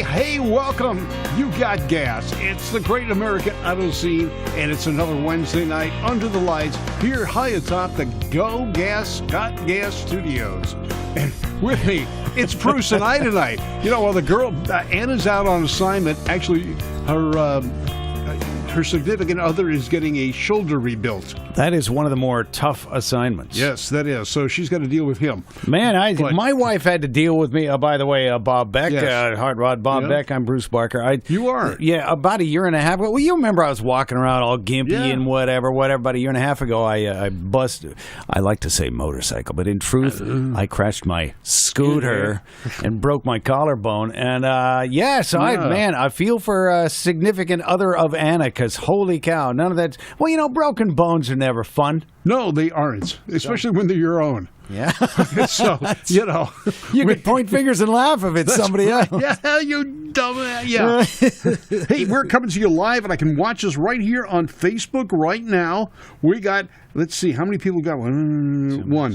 Hey, welcome. You got gas. It's the Great American Auto Scene, and it's another Wednesday night under the lights here high atop the Go Gas Scott Gas Studios. And with me, it's Bruce and I tonight. You know, while the girl, Anna's out on assignment, actually, her significant other is getting a shoulder rebuilt. That is one of the more tough assignments. Yes, that is. So she's got to deal with him. Man, my wife had to deal with me. By the way, Bob Beck, Yes. Hard Rod Bob Beck. I'm Bruce Barker. You are? Yeah, about a year and a half ago. Well, you remember I was walking around all gimpy Yeah. and whatever. About a year and a half ago, I busted. I like to say motorcycle, but in truth, I crashed my scooter and broke my collarbone. And I feel for a significant other of Anna, because holy cow, none of that. Well, you know, broken bones are never fun. No, they aren't, especially when they're your own. Yeah. So, you know. You could point fingers and laugh if it's somebody else. Yeah, you dumbass. Yeah. Hey, we're coming to you live, and I can watch us right here on Facebook right now. We got, let's see, how many people got one? No,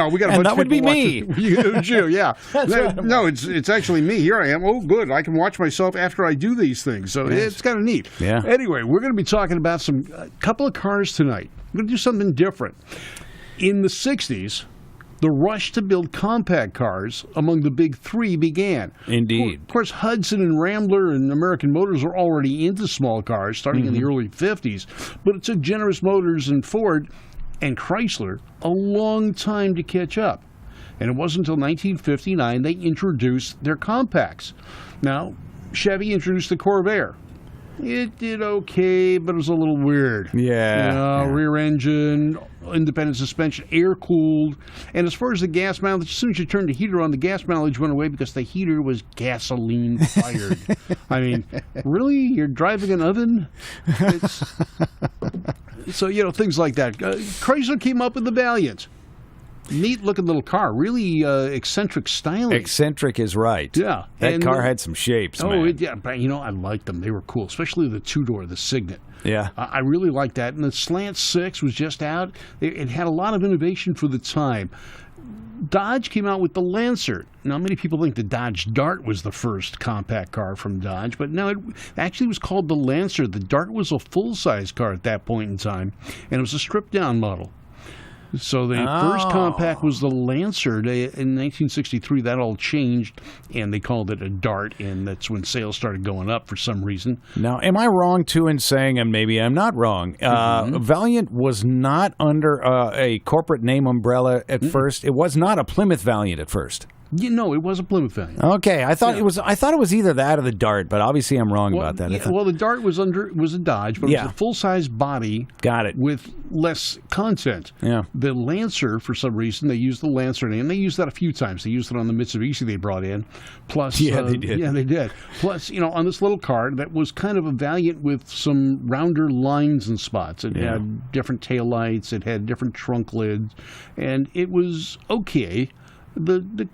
we got a bunch that of would be people me. You, yeah. No, it's actually me. Here I am. Oh, good. I can watch myself after I do these things, so it's kind of neat. Yeah. Anyway, we're going to be talking about a couple of cars tonight. We're going to do something different. In the 60s, the rush to build compact cars among the big three began. Indeed. Of course, Hudson and Rambler and American Motors were already into small cars starting in the early 50s, but it took General Motors and Ford and Chrysler a long time to catch up. And it wasn't until 1959 they introduced their compacts. Now, Chevy introduced the Corvair. It did okay, but it was a little weird. Yeah. Rear engine, independent suspension, air-cooled. And as far as the gas mileage, as soon as you turned the heater on, the gas mileage went away because the heater was gasoline-fired. I mean, really? You're driving an oven? So, you know, things like that. Chrysler came up with the Valiant. Neat-looking little car. Really eccentric styling. Eccentric is right. Yeah. That car had some shapes, man. But, you know, I liked them. They were cool, especially the two-door, the Signet. Yeah. I really liked that. And the Slant 6 was just out. It had a lot of innovation for the time. Dodge came out with the Lancer. Now, many people think the Dodge Dart was the first compact car from Dodge, but no, it actually was called the Lancer. The Dart was a full-size car at that point in time, and it was a stripped-down model. So the first compact was the Lancer. In 1963, that all changed, and they called it a Dart, and that's when sales started going up for some reason. Now, am I wrong, too, in saying, and maybe I'm not wrong, Valiant was not under a corporate name umbrella at first? It was not a Plymouth Valiant at first. You know, it was a Plymouth Valiant. Okay, I thought it was either that or the Dart, but obviously I'm wrong about that. Well, the Dart was a Dodge, but it was a full-size body. Got it. With less content. Yeah. The Lancer, for some reason, they used the Lancer name. They used that a few times. They used it on the Mitsubishi they brought in. Plus, they did. Yeah, they did. Plus, you know, on this little car that was kind of a Valiant with some rounder lines and spots. It had different taillights. It had different trunk lids, and it was okay.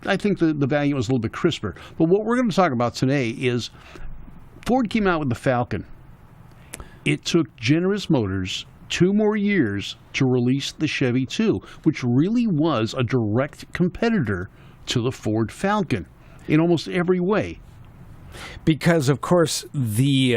I think the Valiant was a little bit crisper. But what we're going to talk about today is Ford came out with the Falcon. It took General Motors 2 more years to release the Chevy 2, which really was a direct competitor to the Ford Falcon in almost every way. Because, of course, the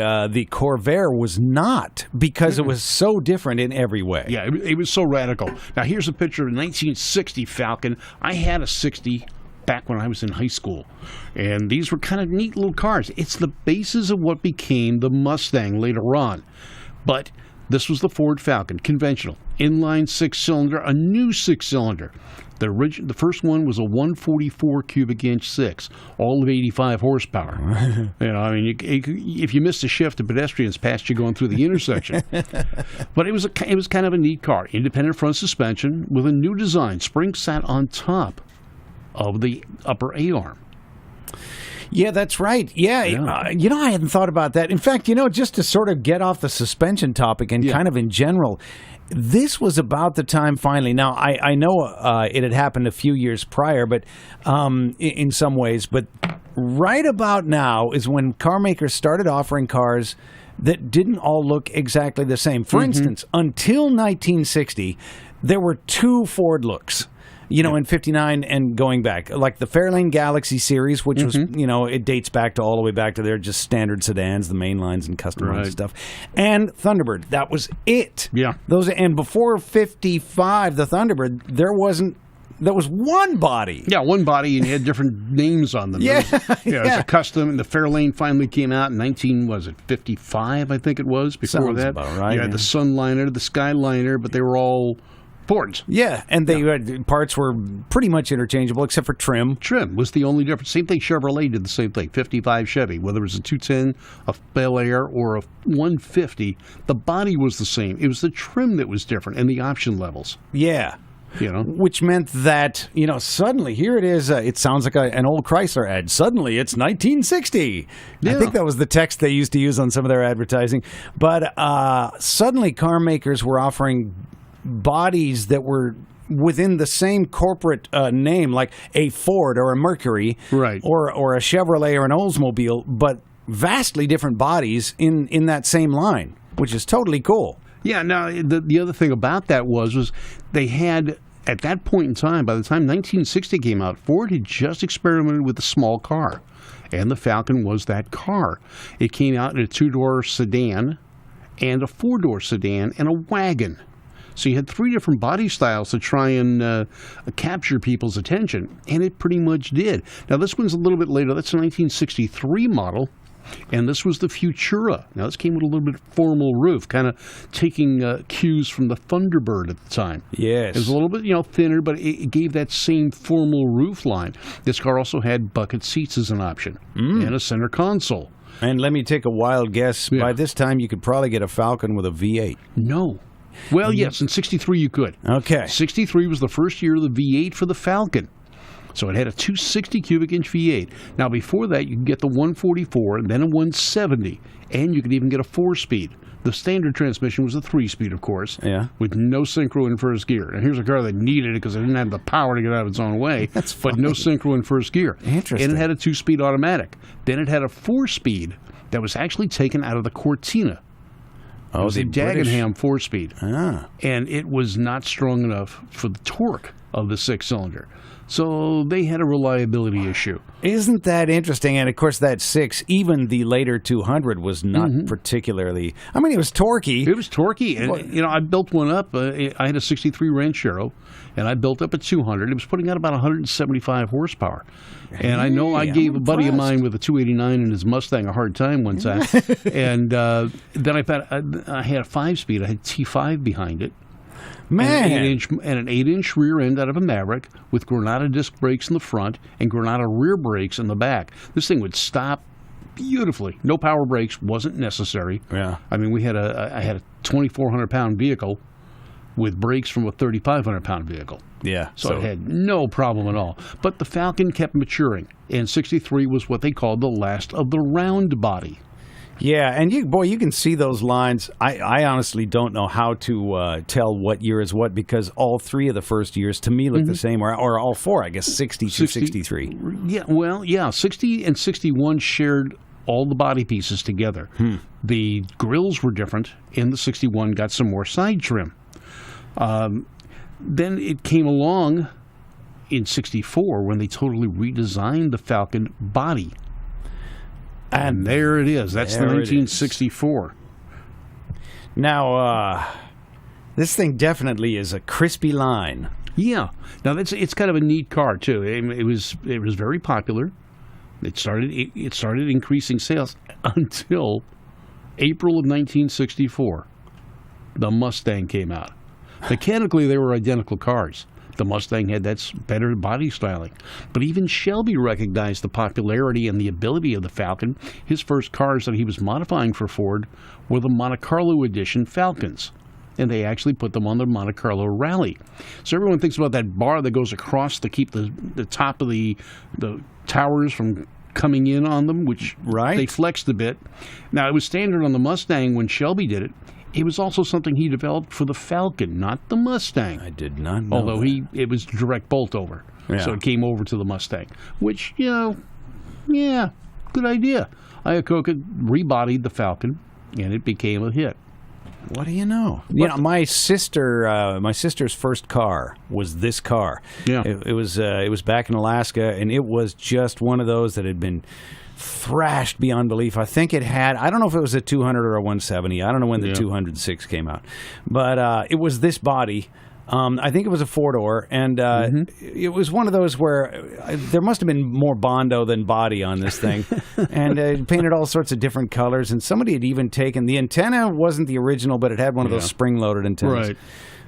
Corvair was not, because it was so different in every way. Yeah, it was so radical. Now, here's a picture of a 1960 Falcon. I had a 60 back when I was in high school, and these were kind of neat little cars. It's the basis of what became the Mustang later on. But this was the Ford Falcon, conventional, inline 6-cylinder, a new 6-cylinder. The first one was a 144 cubic inch 6, all of 85 horsepower. You know, I mean, if you missed a shift, the pedestrians passed you going through the intersection. But it was kind of a neat car, independent front suspension with a new design. Springs sat on top of the upper A-arm. Yeah, that's right. Yeah. You know, I hadn't thought about that. In fact, you know, just to sort of get off the suspension topic and kind of in general, this was about the time finally. Now, I know it had happened a few years prior, but in some ways, but right about now is when car makers started offering cars that didn't all look exactly the same. For instance, until 1960, there were 2 Ford looks. in 59 and going back. Like the Fairlane Galaxy series, which was, it dates back to all the way back to their just standard sedans, the main lines and customized stuff. And Thunderbird, that was it. Yeah. And before 55, the Thunderbird, there was one body. Yeah, one body, and you had different names on them. Yeah, it was a custom, and the Fairlane finally came out in 55, I think it was, before Sounds that. about right, You had the Sunliner, the Skyliner, but they were all Fords. Yeah, and parts were pretty much interchangeable except for trim. Trim was the only difference. Same thing, Chevrolet did the same thing. 55 Chevy, whether it was a 210, a Bel Air, or a 150, the body was the same. It was the trim that was different and the option levels. Yeah. Which meant that, suddenly, here it is. It sounds like an old Chrysler ad. Suddenly, it's 1960. Yeah. I think that was the text they used to use on some of their advertising. But suddenly, car makers were offering bodies that were within the same corporate name, like a Ford or a Mercury, right, or a Chevrolet or an Oldsmobile, but vastly different bodies in that same line, which is totally cool. Yeah. Now, the other thing about that was they had, at that point in time, by the time 1960 came out, Ford had just experimented with the small car, and the Falcon was that car. It came out in a 2-door sedan and a 4-door sedan and a wagon. So you had 3 different body styles to try and capture people's attention, and it pretty much did. Now, this one's a little bit later. That's a 1963 model, and this was the Futura. Now, this came with a little bit formal roof, kind of taking cues from the Thunderbird at the time. Yes. It was a little bit, thinner, but it gave that same formal roof line. This car also had bucket seats as an option and a center console. And let me take a wild guess. Yeah. By this time, you could probably get a Falcon with a V8. No. Well, yes, in 63 you could. Okay. 63 was the first year of the V8 for the Falcon. So it had a 260 cubic inch V8. Now, before that, you could get the 144, and then a 170, and you could even get a 4-speed. The standard transmission was a 3-speed, of course, with no synchro in first gear. And here's a car that needed it because it didn't have the power to get out of its own way, but no synchro in first gear. Interesting. And it had a 2-speed automatic. Then it had a 4-speed that was actually taken out of the Cortina. It was a Dagenham 4-speed, and it was not strong enough for the torque of the 6-cylinder. So they had a reliability issue. Isn't that interesting? And, of course, that 6, even the later 200, was not particularly... I mean, it was torquey. It was torquey. And, I built one up. I had a 63 Ranchero, and I built up a 200. It was putting out about 175 horsepower. And I know I gave a buddy of mine with a 289 in his Mustang a hard time one time. And then I had a 5-speed. I had T5 behind it. Man. And an 8-inch rear end out of a Maverick with Granada disc brakes in the front and Granada rear brakes in the back. This thing would stop beautifully. No power brakes wasn't necessary. Yeah. I mean, I had a 2,400-pound vehicle with brakes from a 3,500-pound vehicle. Yeah. So it had no problem at all. But the Falcon kept maturing, and 63 was what they called the last of the round body. Yeah, and you can see those lines. I honestly don't know how to tell what year is what, because all 3 of the first years to me look the same, or all 4, I guess, 60 to 63. Yeah, 60 and 61 shared all the body pieces together. The grills were different, and the 61 got some more side trim. Then it came along in 64 when they totally redesigned the Falcon body. And there it is. That's the 1964. Now, this thing definitely is a crispy line. Yeah. Now it's kind of a neat car too. It was very popular. It started increasing sales until April of 1964. The Mustang came out. Mechanically, they were identical cars. The Mustang had that better body styling. But even Shelby recognized the popularity and the ability of the Falcon. His first cars that he was modifying for Ford were the Monte Carlo edition Falcons. And they actually put them on the Monte Carlo Rally. So everyone thinks about that bar that goes across to keep the top of the towers from coming in on them, which they flexed a bit. Now, it was standard on the Mustang when Shelby did it. It was also something he developed for the Falcon, not the Mustang. I did not know Although that. it was direct bolt over. Yeah. So it came over to the Mustang, which, good idea. Iacocca rebodied the Falcon, and it became a hit. What do you know? My sister's first car was this car. Yeah. It was back in Alaska, and it was just one of those that had been thrashed beyond belief. I think it had, I don't know if it was a 200 or a 170. I don't know when the 206 came out. But it was this body. I think it was a 4-door, and it was one of those where there must have been more Bondo than body on this thing, and painted all sorts of different colors, and somebody had even taken, the antenna wasn't the original, but it had one of those spring-loaded antennas. Right.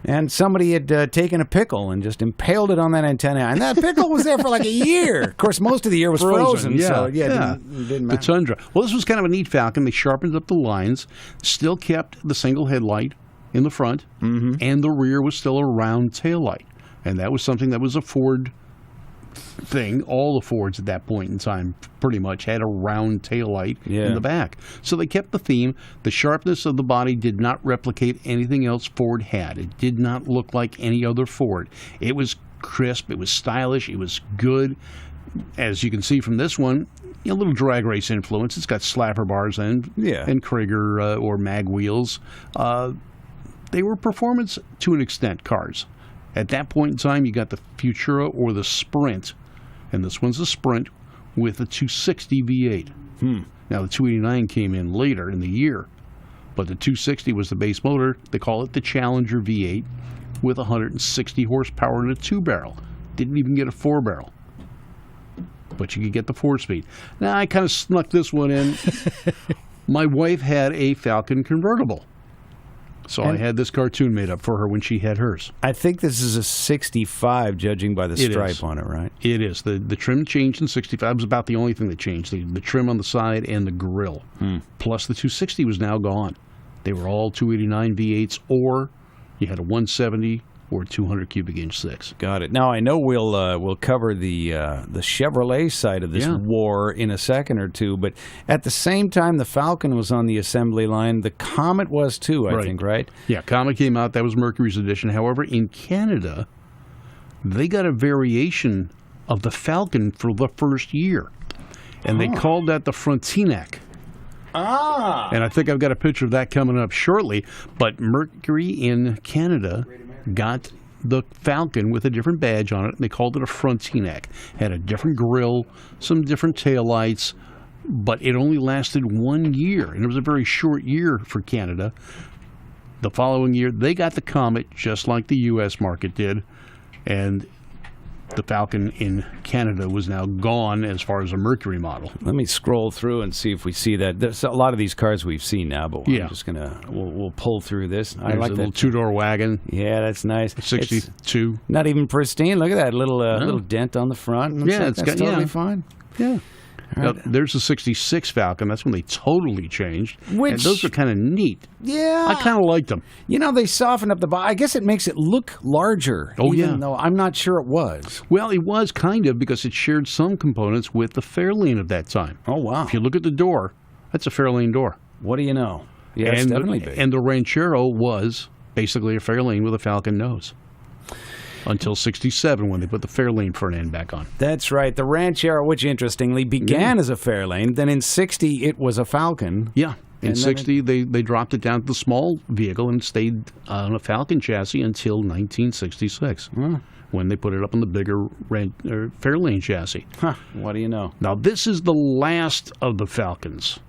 And somebody had taken a pickle and just impaled it on that antenna, and that pickle was there for like a year. Of course, most of the year was frozen, so it didn't matter. The Tundra. Well, this was kind of a neat Falcon. They sharpened up the lines, still kept the single headlight in the front, and the rear was still a round taillight. And that was something that was a Ford thing. All the Fords at that point in time pretty much had a round taillight in the back. So they kept the theme. The sharpness of the body did not replicate anything else Ford had. It did not look like any other Ford. It was crisp. It was stylish. It was good. As you can see from this one, a little drag race influence. It's got slapper bars and Krieger or mag wheels. They were performance to an extent cars. At that point in time, you got the Futura or the Sprint, and this one's a Sprint with a 260 V8. Now, the 289 came in later in the year, but the 260 was the base motor. They call it the Challenger V8 with 160 horsepower and a 2-barrel. Didn't even get a 4-barrel, but you could get the 4-speed. Now, I kind of snuck this one in. My wife had a Falcon convertible. So I had this cartoon made up for her when she had hers. I think this is a 65, judging by the stripe on it, right? It is. The trim changed in 65. It was about the only thing that changed. The trim on the side and the grill. Plus the 260 was now gone. They were all 289 V8s, or you had a 170 or 200 cubic inch 6. Got it. Now I know we'll cover the Chevrolet side of this war in a second or two, but at the same time the Falcon was on the assembly line, the Comet was too, I think, right? Yeah, Comet came out. That was Mercury's edition. However, in Canada, they got a variation of the Falcon for the first year, and they called that the Frontenac. And I think I've got a picture of that coming up shortly. But Mercury in Canada got the Falcon with a different badge on it, and they called it a Frontenac. Had a different grille, some different taillights, but it only lasted 1 year, and it was a very short year for Canada. The following year, they got the Comet, just like the U.S. market did, and the Falcon in Canada was now gone as far as a Mercury model. Let me scroll through and see if we see that. There's a lot of these cars we've seen now, but I'm just we'll pull through this. I like that little 2-door wagon. Yeah, that's nice. 62. It's not even pristine. Look at that little dent on the front. That's totally fine. Yeah. Now, there's the 66 Falcon. That's when they totally changed. And those are kind of neat. Yeah. I kind of liked them. You know, they softened up the body. I guess it makes it look larger. Even though I'm not sure it was. Well, it was kind of, because it shared some components with the Fairlane of that time. Oh, wow. If you look at the door, that's a Fairlane door. What do you know? Yeah, it's definitely big. And the Ranchero was basically a Fairlane with a Falcon nose. Until 67, when they put the Fairlane front end back on. That's right. The Ranchero, which interestingly began as a Fairlane, then in 60 it was a Falcon. Yeah. In 60, they dropped it down to the small vehicle and stayed on a Falcon chassis until 1966, when they put it up on the bigger Fairlane chassis. What do you know? Now, this is the last of the Falcons.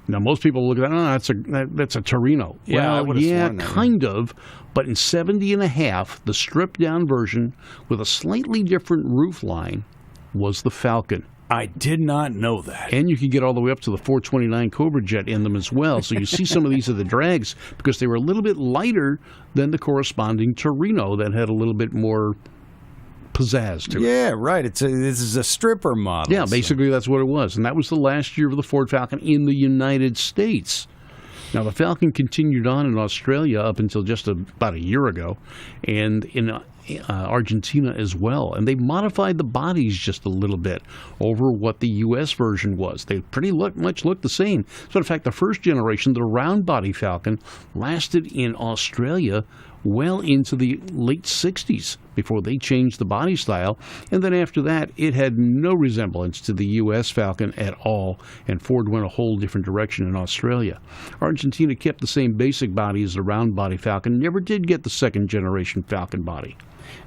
Now, most people look at that, that's a Torino. Yeah, well, kind of. But in 70 and a half, the stripped-down version with a slightly different roof line was the Falcon. I did not know that. And you could get all the way up to the 429 Cobra Jet in them as well. So you see some of these are the drags because they were a little bit lighter than the corresponding Torino that had a little bit more pizzazz to it. Yeah, right. This is a stripper model. Yeah, basically that's what it was. And that was the last year of the Ford Falcon in the United States. Now, the Falcon continued on in Australia up until just about a year ago. And in Argentina as well, and they modified the bodies just a little bit over what the U.S. version was. They pretty much looked the same. So in fact, the first generation, the round body Falcon, lasted in Australia well into the late 60s before they changed the body style. And then after that, it had no resemblance to the U.S. Falcon at all, and Ford went a whole different direction in Australia. Argentina kept the same basic body as the round body Falcon, never did get the second generation Falcon body.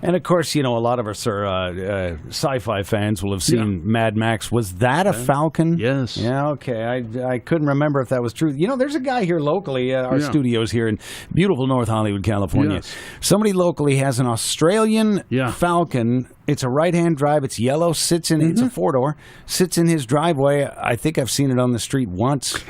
And of course, a lot of us are sci-fi fans will have seen Mad Max. Was that a Falcon? Yes. Yeah, okay. I couldn't remember if that was true. There's a guy here locally, our studios here in beautiful North Hollywood, California. Yes. Somebody locally has an Australian Falcon. It's a right-hand drive. It's yellow. It's a four-door. Sits in his driveway. I think I've seen it on the street once.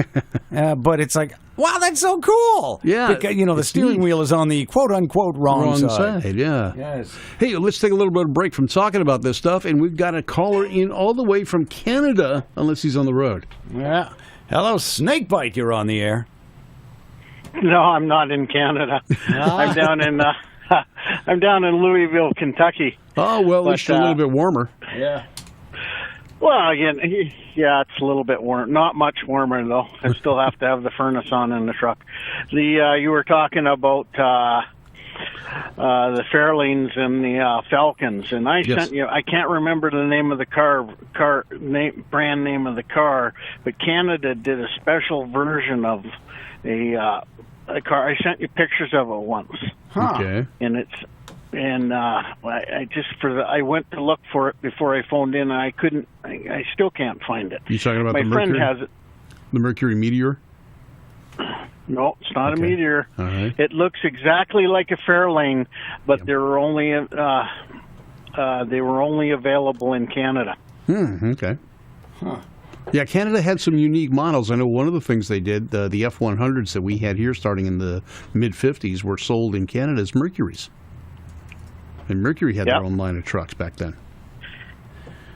But it's like, wow, that's so cool. Yeah. Because, the steering wheel is on the quote-unquote wrong side. Yeah. Yes. Hey, let's take a little bit of a break from talking about this stuff, and we've got a caller in all the way from Canada, unless he's on the road. Yeah. Hello, Snakebite. You're on the air. No, I'm not in Canada. I'm down in I'm down in Louisville, Kentucky. Oh, well, at least a little bit warmer. Yeah. Well, again, yeah, it's a little bit warm. Not much warmer though. I still have to have the furnace on in the truck. You were talking about the Fairlanes and the Falcons, and I sent you. I can't remember the name of the brand name of the car, but Canada did a special version of a car. I sent you pictures of it once. Okay. And I went to look for it before I phoned in, and I couldn't. I still can't find it. You talking about my the friend Mercury? has it. The Mercury Meteor? No, it's not a Meteor. All right. It looks exactly like a Fairlane, but they were only available in Canada. Okay. Huh. Yeah, Canada had some unique models. I know one of the things they did, the F-100s that we had here starting in the mid-'50s were sold in Canada as Mercuries. And Mercury had their own line of trucks back then.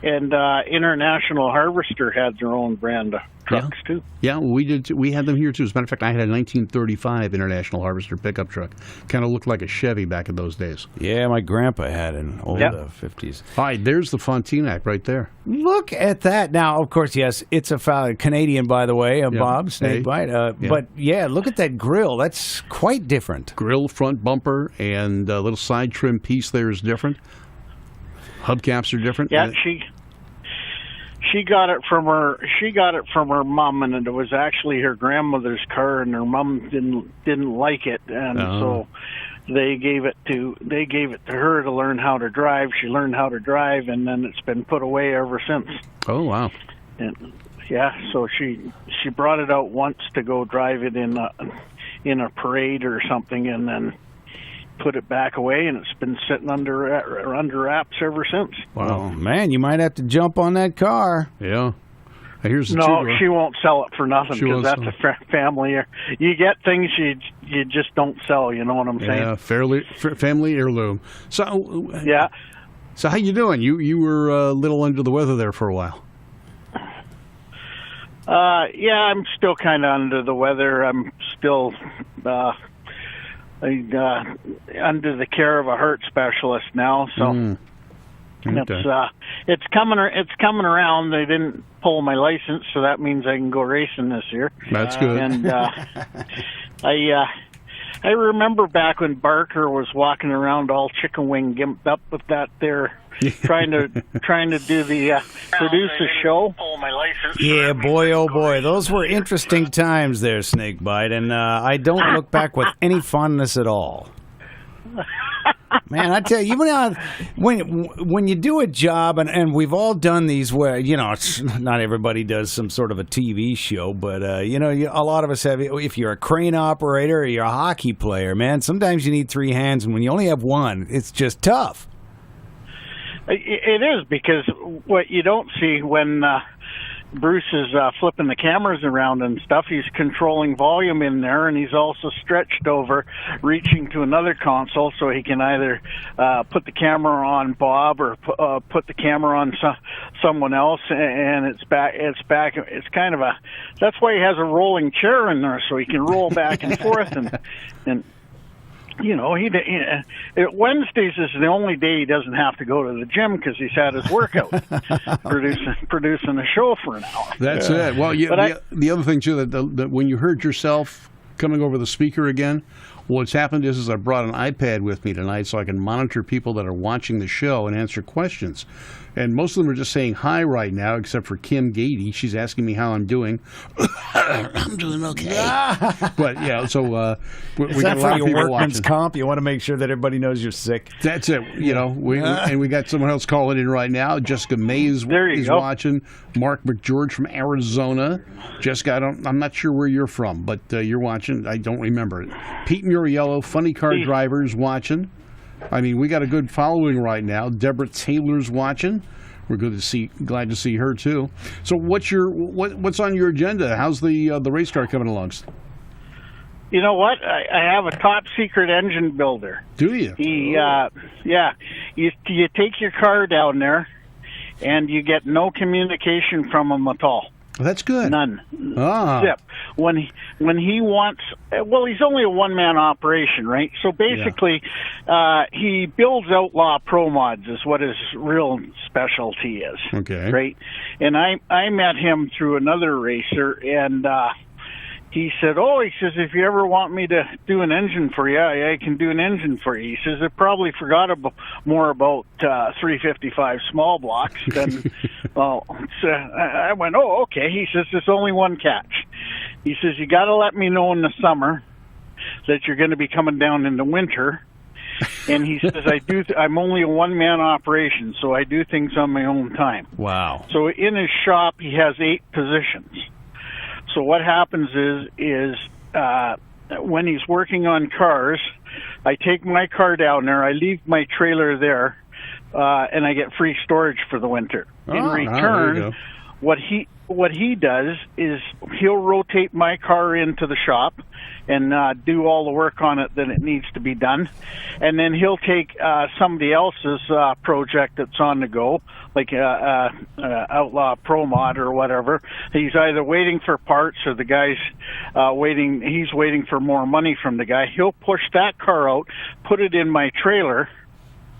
And International Harvester had their own brand of trucks, too. Yeah, well, we did. We had them here, too. As a matter of fact, I had a 1935 International Harvester pickup truck. Kind of looked like a Chevy back in those days. Yeah, my grandpa had an old 50s. All right, there's the Frontenac right there. Look at that. Now, of course, yes, it's a Canadian, by the way, Bob, Snakebite. But, yeah, look at that grill. That's quite different. Grill, front bumper, and a little side trim piece there is different. Hubcaps are different. Yeah, she got it from her mom, and it was actually her grandmother's car, and her mom didn't like it, and so they gave it to her to learn how to drive. She learned how to drive, and then it's been put away ever since. Oh, wow. And so she brought it out once to go drive it in a parade or something, and then put it back away, and it's been sitting under wraps ever since. Wow, man, you might have to jump on that car. Yeah. Here's the no, she won't sell it for nothing, because that's a family. You get things you just don't sell. You know what I'm saying? Yeah, family heirloom. So yeah. So how you doing? You were a little under the weather there for a while. Yeah, I'm still kind of under the weather. I'm still under the care of a heart specialist now, so it's coming around. They didn't pull my license, so that means I can go racing this year. That's good. And I remember back when Barker was walking around all chicken wing gimped up with that there, trying to do the produce a show. Pull my license. Yeah, boy, oh boy, those were interesting times there, Snakebite, and I don't look back with any fondness at all. Man, I tell you, when you do a job, and we've all done these where, not everybody does some sort of a TV show, but, a lot of us have, if you're a crane operator or you're a hockey player, man, sometimes you need three hands, and when you only have one, it's just tough. It is, because what you don't see when Bruce is flipping the cameras around and stuff, he's controlling volume in there, and he's also stretched over, reaching to another console, so he can either put the camera on Bob or put the camera on someone else, and it's back. It's kind of that's why he has a rolling chair in there, so he can roll back and forth, and Wednesdays is the only day he doesn't have to go to the gym because he's had his workout, producing a show for an hour. That's it. Well, the other thing too that when you heard yourself coming over the speaker again, what's happened is I brought an iPad with me tonight so I can monitor people that are watching the show and answer questions. And most of them are just saying hi right now, except for Kim Gady. She's asking me how I'm doing. I'm doing okay. But yeah, so we got a lot of people workman's watching. comp? You want to make sure that everybody knows you're sick. That's it. And we got someone else calling in right now. Jessica May is watching. Mark McGeorge from Arizona. Jessica, I'm not sure where you're from, but you're watching. I don't remember it. Pete Muriello, Funny Car Drivers, watching. I mean, we got a good following right now. Deborah Taylor's watching. We're glad to see her too. So, what's on your agenda? How's the race car coming along? You know what? I have a top secret engine builder. Do you? You take your car down there, and you get no communication from him at all. That's good. None. Ah. Zip. When he wants, well, he's only a one-man operation, right? So basically, he builds Outlaw Pro Mods is what his real specialty is. Okay. Right? And I met him through another racer, and he said, if you ever want me to do an engine for you, I can do an engine for you. He says, I probably forgot more about 355 small blocks than, so I went, okay. He says, there's only one catch. He says, you got to let me know in the summer that you're going to be coming down in the winter. And he says, I'm only a one-man operation, so I do things on my own time. Wow. So in his shop, he has 8 positions. So what happens is when he's working on cars, I take my car down there, I leave my trailer there, and I get free storage for the winter. In return, what he does is he'll rotate my car into the shop and do all the work on it that it needs to be done. And then he'll take somebody else's project that's on the go, like Outlaw Pro Mod or whatever. He's either waiting for parts or the guy's he's waiting for more money from the guy. He'll push that car out, put it in my trailer,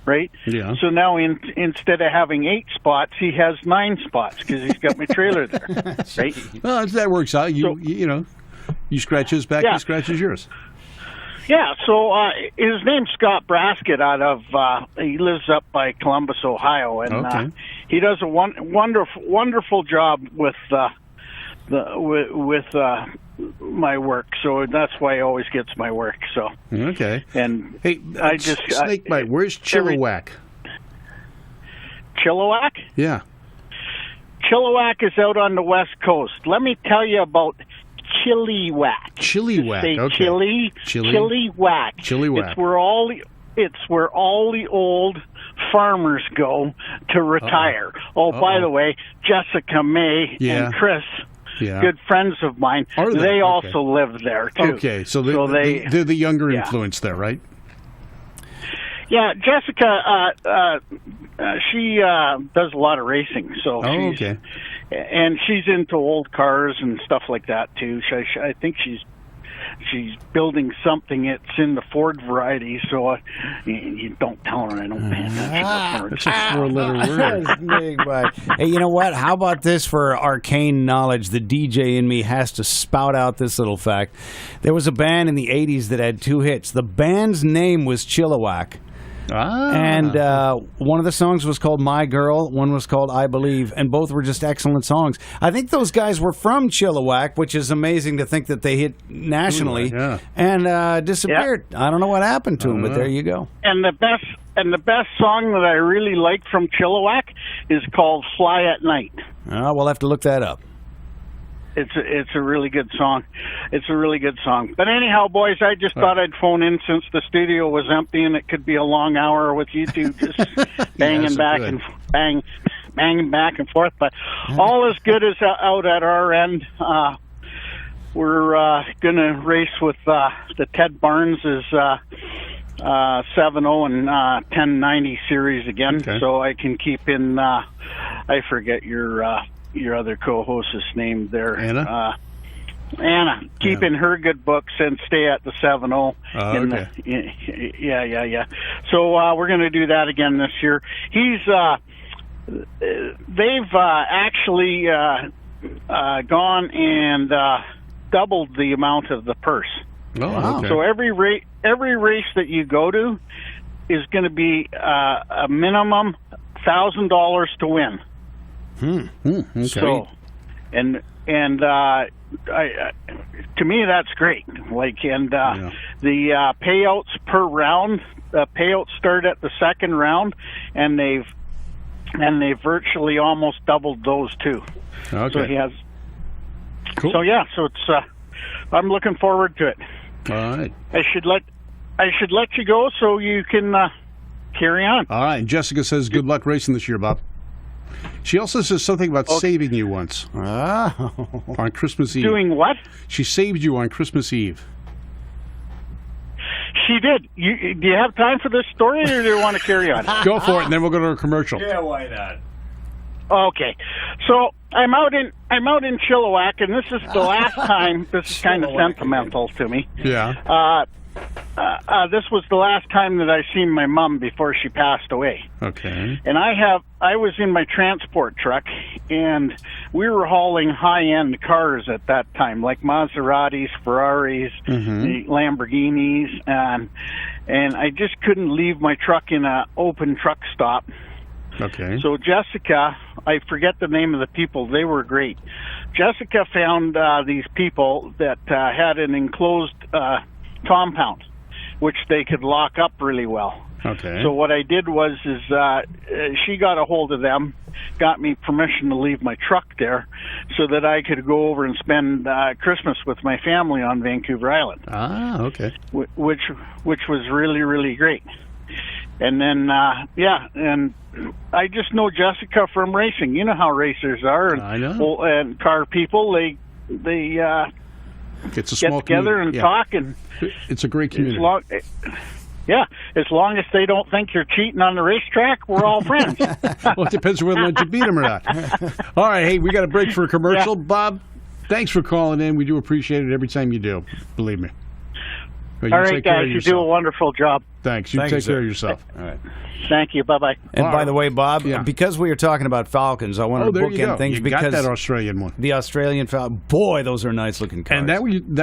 right? Yeah. So now instead of having 8 spots, he has 9 spots because he's got my trailer there, right? Well, that works out. You scratch his back, he scratches yours. Yeah, so his name's Scott Braskett he lives up by Columbus, Ohio, and he does a wonderful job with my work. So that's why he always gets my work. So okay. And hey, Snakebite, where's Chilliwack? Chilliwack? Yeah. Chilliwack is out on the West Coast. Let me tell you about Chilliwack. Chilliwack. Okay. Chilliwack. Chilliwack. It's where all the old farmers go to retire. By the way, Jessica May and Chris, good friends of mine, they also live there too. Okay, so they're the younger influence there, right? Yeah, Jessica, she does a lot of racing, so and she's into old cars and stuff like that too. I think she's building something. It's in the Ford variety, so you don't tell her I don't pay attention. That's a 4-letter word. Hey, you know what? How about this for arcane knowledge? The DJ in me has to spout out this little fact. There was a band in the 80s that had 2 hits. The band's name was Chilliwack. And one of the songs was called My Girl, one was called I Believe, and both were just excellent songs. I think those guys were from Chilliwack, which is amazing to think that they hit nationally and disappeared. I don't know what happened to them, but there you go. And the best song that I really like from Chilliwack is called Fly at Night. We'll have to look that up. It's a really good song. It's a really good song. But anyhow, boys, I just thought I'd phone in since the studio was empty and it could be a long hour with you two just banging back and forth. But all is good is out at our end. We're going to race with the Ted Barnes's 7.0 and 1090 series again, so I can keep in. I forget your other co-host's name there. Anna? Anna, keep in her good books and stay at the 7-0. Okay. Yeah. So we're going to do that again this year. They've actually gone and doubled the amount of the purse. Oh, Wow. okay. So every race that you go to is going to be a minimum $1,000 to win. Okay. So, and I, to me that's great. The payouts per round, payouts start at the second round, and they've virtually almost doubled those too. Okay. So he has. Cool. So yeah, so it's. I'm looking forward to it. All right. I should let you go so you can carry on. All right. Jessica says, good luck racing this year, Bob. She also says something about saving you once Oh. on Christmas Eve. Doing what? She saved you on Christmas Eve. She did. Do you have time for this story, or do you want to carry on? Go for it, and then we'll go to a commercial. Yeah, why not? Okay, so I'm out in Chilliwack, and this is the last time. This is kind of sentimental to me. Yeah. This was the last time that I seen my mom before she passed away. Okay. And I was in my transport truck, and we were hauling high-end cars at that time, like Maseratis, Ferraris, Lamborghinis, and I just couldn't leave my truck in an open truck stop. Okay. So Jessica, I forget the name of the people, they were great. Jessica found these people that had an enclosed compound, which they could lock up really well. Okay. So what I did was she got a hold of them, got me permission to leave my truck there so that I could go over and spend Christmas with my family on Vancouver Island. Okay. Which was really, really great. And then, and I just know Jessica from racing. You know how racers are, and, I know. And car people. They It's a get small together community. and talk, and It's a great community. as long as they don't think you're cheating on the racetrack, we're all friends. Well, it depends whether or not you beat them or not. All right. Hey, we got a break for a commercial. Yeah. Bob, thanks for calling in. We do appreciate it every time you do. Believe me. But you All right, take care guys, of you yourself. do a wonderful job. Thanks. You Thank you, take care sir. of yourself. All right. Thank you. Bye-bye. And All by right. the way, Bob, Yeah. because we were talking about Falcons, I wanted Oh, to there you go. bookend things You because got that Australian one. the Australian Falcon, boy, those are nice looking cars. And isn't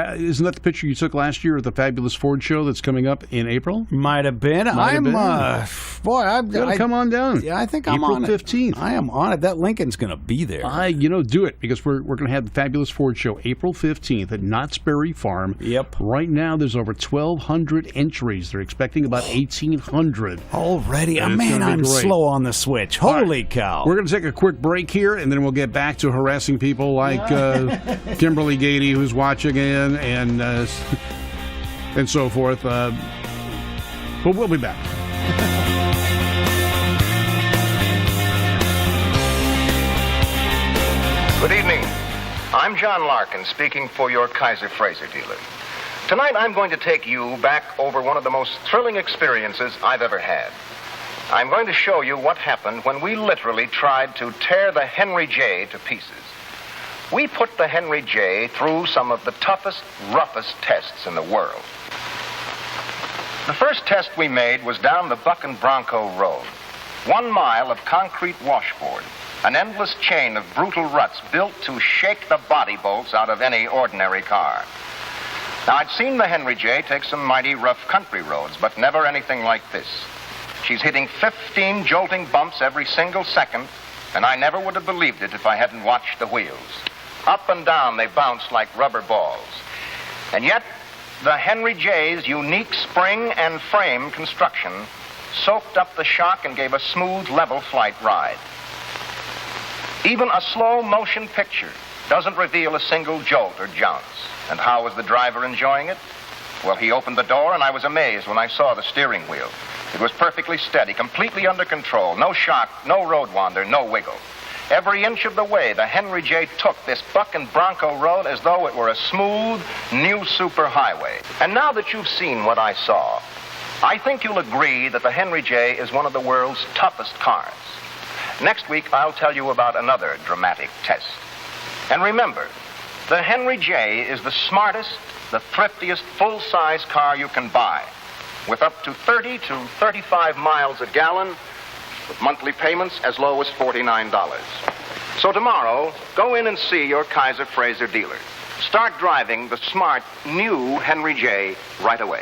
that the picture you took last year at the Fabulous Ford show that's coming up in April? might have been. Might have I'm You gotta come on down. Yeah, I think I'm April on 15th. it. I am on it. That Lincoln's going to be there. Do it, because we're going to have the Fabulous Ford show April 15th at Knott's Berry Farm. Yep. Right now, there's over 1,200 entries. They're expecting about 1,800. Already, And it's man, gonna be I'm great. slow on the switch. Holy cow! We're going to take a quick break here, and then we'll get back to harassing people like Kimberly Gady, who's watching in, and so forth. But we'll be back. Good evening. I'm John Larkin, speaking for your Kaiser Fraser dealer. Tonight I'm going to take you back over one of the most thrilling experiences I've ever had. I'm going to show you what happened when we literally tried to tear the Henry J to pieces. We put the Henry J through some of the toughest, roughest tests in the world. The first test we made was down the Buck and Bronco Road. 1 mile of concrete washboard. An endless chain of brutal ruts built to shake the body bolts out of any ordinary car. Now, I'd seen the Henry J take some mighty rough country roads, but never anything like this. She's hitting 15 jolting bumps every single second, and I never would have believed it if I hadn't watched the wheels. Up and down they bounced like rubber balls. And yet, the Henry J's unique spring and frame construction soaked up the shock and gave a smooth, level flight ride. Even a slow motion picture doesn't reveal a single jolt or jounce. And how was the driver enjoying it? Well, he opened the door, and I was amazed when I saw the steering wheel. It was perfectly steady, completely under control. No shock, no road wander, no wiggle. Every inch of the way, the Henry J took this Buck and Bronco road as though it were a smooth, new superhighway. And now that you've seen what I saw, I think you'll agree that the Henry J is one of the world's toughest cars. Next week, I'll tell you about another dramatic test. And remember, The Henry J is the smartest, the thriftiest, full-size car you can buy, with up to 30 to 35 miles a gallon, with monthly payments as low as $49. So tomorrow, go in and see your Kaiser Fraser dealer. Start driving the smart, new Henry J right away.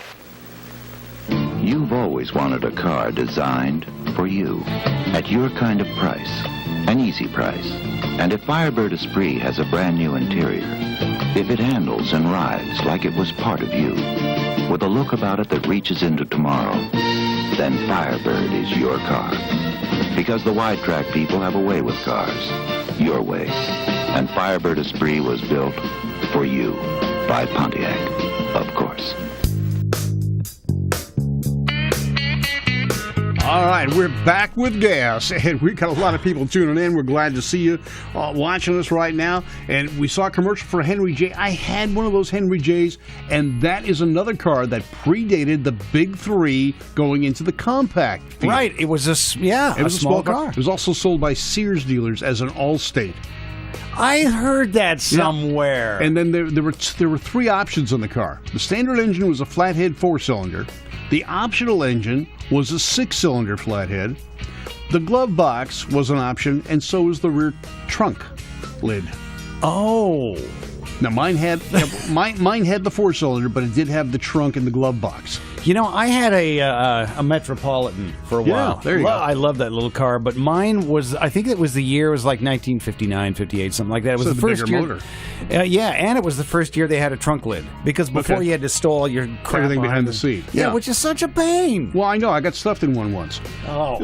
You've always wanted a car designed for you, at your kind of price, an easy price. And if Firebird Esprit has a brand new interior, if it handles and rides like it was part of you, with a look about it that reaches into tomorrow, then Firebird is your car. Because the wide track people have a way with cars, your way. And Firebird Esprit was built for you by Pontiac, of course. All right, we're back with gas, and we've got a lot of people tuning in. We're glad to see you watching us right now. And we saw a commercial for Henry J. I had one of those Henry J's, and that is another car that predated the big three going into the compact field. Right, it was a small car. It was also sold by Sears dealers as an Allstate. I heard that somewhere. And then there were three options on the car. The standard engine was a flathead 4-cylinder. The optional engine was a 6-cylinder flathead. The glove box was an option, and so was the rear trunk lid. Oh. Now mine had mine had the 4-cylinder, but it did have the trunk and the glove box. You know, I had a Metropolitan for a while. There you go. I love that little car, but mine was, I think it was the year, it was like 1959, 58, something like that. It was So the the first bigger year. motor. Yeah, and it was the first year they had a trunk lid, because before you had to store all your crap Everything behind on the seat. Yeah, Yeah. which is such a pain. Well, I know. I got stuffed in one once. Oh,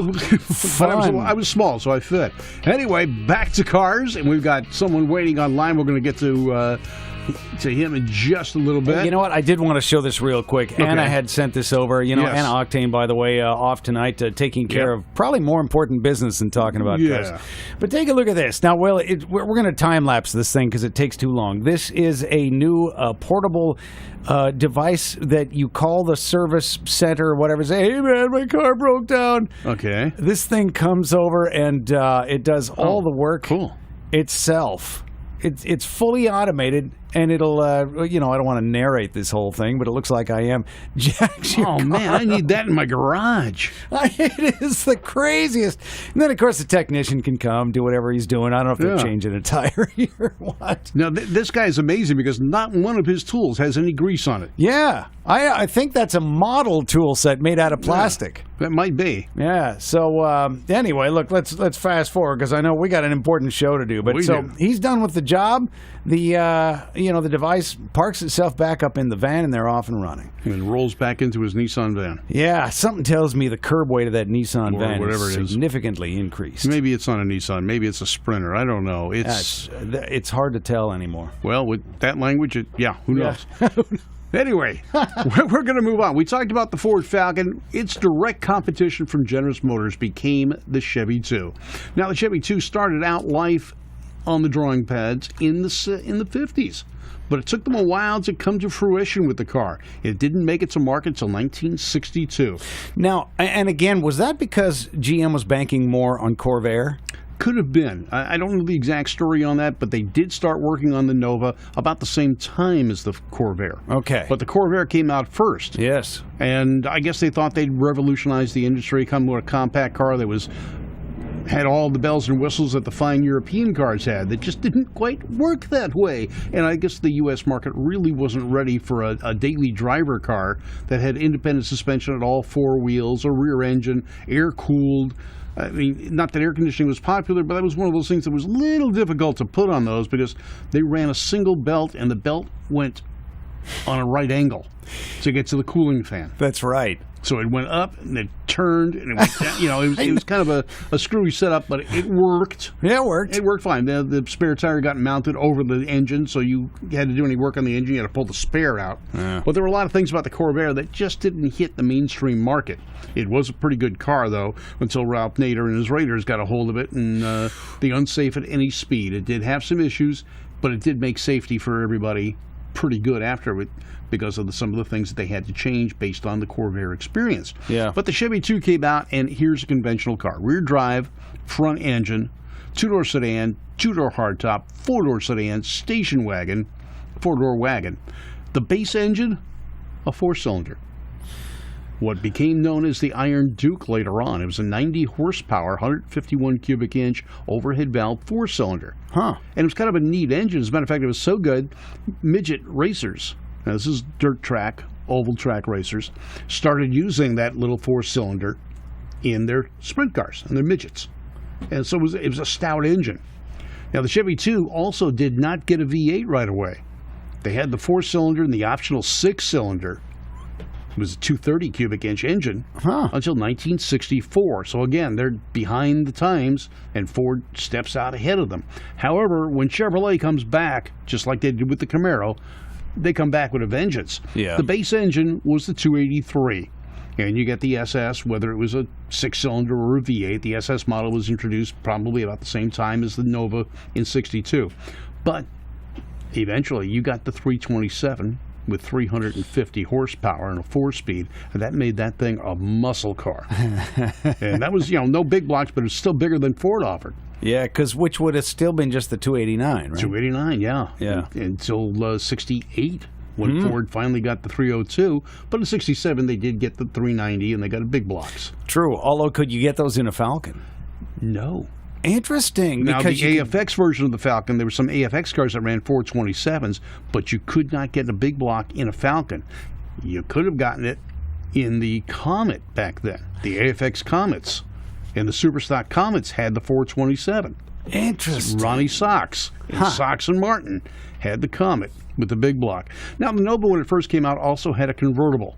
But I was small, so I fit. Anyway, back to cars, and we've got someone waiting online. We're going to get to him in just a little bit. You know what? I did want to show this real quick. Okay. Anna had sent this over. You know, Yes. Anna Octane, by the way, off tonight, taking care Yeah. of probably more important business than talking about Yeah. cars. But take a look at this. Now, we're going to time lapse this thing because it takes too long. This is a new portable device that you call the service center or whatever. Say, hey man, my car broke down. Okay. This thing comes over and it does all the work Cool. itself. It's fully automated, and it'll, I don't want to narrate this whole thing, but it looks like I am. Jacks your Oh, man, I need that in my garage. It is the craziest. And then, of course, the technician can come, do whatever he's doing. I don't know if they're Yeah. changing a tire or what. Now, this guy is amazing because not one of his tools has any grease on it. Yeah, I think that's a model tool set made out of plastic. That might be. Yeah. So anyway, look, let's fast forward because I know we got an important show to do. But We so do. he's done with the job. The device parks itself back up in the van, and they're off and running. And rolls back into his Nissan van. Yeah, something tells me the curb weight of that Nissan Or van whatever is it is. significantly increased. Maybe it's not a Nissan. Maybe it's a Sprinter. I don't know. It's hard to tell anymore. Well, with that language, who knows? Anyway, we're going to move on. We talked about the Ford Falcon. Its direct competition from General Motors became the Chevy 2. Now, the Chevy 2 started out life on the drawing pads in the 50s. But it took them a while to come to fruition with the car. It didn't make it to market until 1962. Now, and again, was that because GM was banking more on Corvair? Could have been. I don't know the exact story on that, but they did start working on the Nova about the same time as the Corvair. Okay. But the Corvair came out first. Yes. And I guess they thought they'd revolutionize the industry, come with a compact car that had all the bells and whistles that the fine European cars had. That just didn't quite work that way. And I guess the U.S. market really wasn't ready for a daily driver car that had independent suspension at all four wheels, a rear engine, air-cooled. I mean, not that air conditioning was popular, but that was one of those things that was a little difficult to put on those because they ran a single belt, and the belt went on a right angle to get to the cooling fan. That's right. So it went up and it turned and it went down. It was kind of a screwy setup, but it worked. Yeah, it worked. It worked fine. The spare tire got mounted over the engine, so you had to do any work on the engine, you had to pull the spare out. Yeah. But there were a lot of things about the Corvair that just didn't hit the mainstream market. It was a pretty good car, though, until Ralph Nader and his Raiders got a hold of it and the unsafe at any speed. It did have some issues, but it did make safety for everybody pretty good after it because of some of the things that they had to change based on the Corvair experience. Yeah. But the Chevy 2 came out, and here's a conventional car. Rear drive, front engine, two-door sedan, two-door hardtop, four-door sedan, station wagon, four-door wagon. The base engine, a four-cylinder. What became known as the Iron Duke later on. It was a 90 horsepower, 151 cubic inch overhead valve four-cylinder. Huh. And it was kind of a neat engine. As a matter of fact, it was so good, midget racers, now this is dirt track, oval track racers, started using that little four-cylinder in their sprint cars and their midgets. And so it was a stout engine. Now, the Chevy 2 also did not get a V8 right away. They had the four-cylinder and the optional six-cylinder. It was a 230 cubic inch engine until 1964. So again, they're behind the times, and Ford steps out ahead of them. However, when Chevrolet comes back, just like they did with the Camaro, they come back with a vengeance. Yeah. The base engine was the 283. And you get the SS, whether it was a six-cylinder or a V8. The SS model was introduced probably about the same time as the Nova in 62. But eventually, you got the 327 with 350 horsepower and a four-speed, and that made that thing a muscle car. And that was, no big blocks, but it's still bigger than Ford offered. Yeah, because which would have still been just the 289, right? 289, yeah. Yeah. Until 68, when Ford finally got the 302. But in 67, they did get the 390, and they got a big blocks. True, although could you get those in a Falcon? No. Interesting. Now, because the AFX version of the Falcon, there were some AFX cars that ran 427s, but you could not get a big block in a Falcon. You could have gotten it in the Comet back then, the AFX Comets. And the Superstock Comets had the 427. Interesting. Ronnie Sox and Sox and Martin had the Comet with the big block. Now, the Nova, when it first came out, also had a convertible.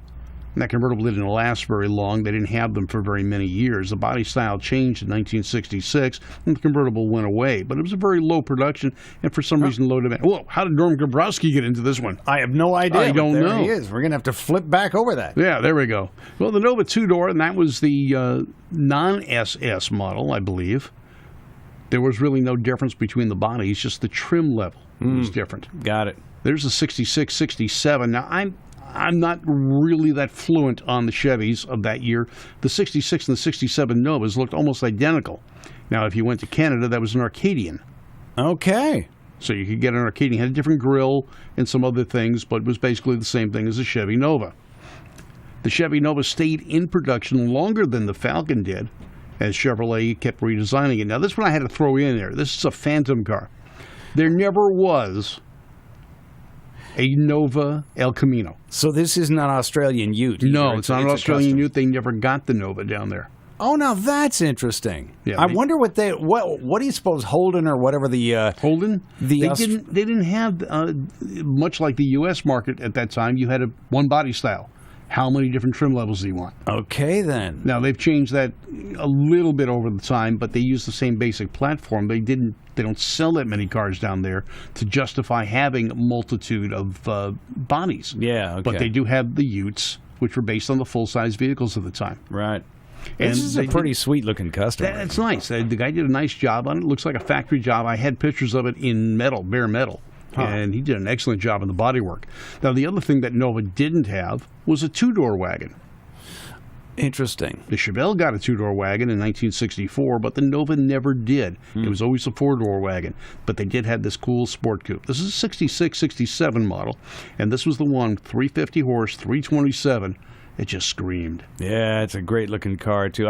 And that convertible didn't last very long. They didn't have them for very many years. The body style changed in 1966, and the convertible went away. But it was a very low production, and for some reason, low demand. Whoa, how did Norm Gabrowski get into this one? I have no idea. I don't but there know. He is. We're going to have to flip back over that. Yeah, there we go. Well, the Nova two-door, and that was the non-SS model, I believe. There was really no difference between the bodies, just the trim level was different. Got it. There's a 66, 67. Now, I'm not really that fluent on the Chevys of that year. The 66 and the 67 Novas looked almost identical. Now, if you went to Canada, that was an Arcadian. Okay. So you could get an Arcadian. It had a different grille and some other things, but it was basically the same thing as the Chevy Nova. The Chevy Nova stayed in production longer than the Falcon did, as Chevrolet kept redesigning it. Now, this one I had to throw in there. This is a phantom car. There never was a Nova El Camino. So this isn't an Australian Ute. No, it's not an Australian custom. Ute. They never got the Nova down there. Oh, now that's interesting. Yeah, I wonder what do you suppose Holden or whatever the Holden? the They Aust- didn't have much like the U.S. market at that time. You had one body style. How many different trim levels do you want? Okay, then. Now they've changed that a little bit over the time, but they use the same basic platform. They don't sell that many cars down there to justify having a multitude of bodies. Yeah, okay. But they do have the Utes, which were based on the full-size vehicles of the time. Right. And This is a pretty sweet-looking custom. That's nice. The guy did a nice job on it. It looks like a factory job. I had pictures of it in metal, bare metal. And he did an excellent job on the bodywork. Now, the other thing that Nova didn't have was a two-door wagon. Interesting. The Chevelle got a two-door wagon in 1964, but the Nova never did. It was always a four-door wagon. But they did have this cool sport coupe. This is a 66, 67 model, and this was the one, 350 horse, 327. It just screamed. Yeah, it's a great looking car too.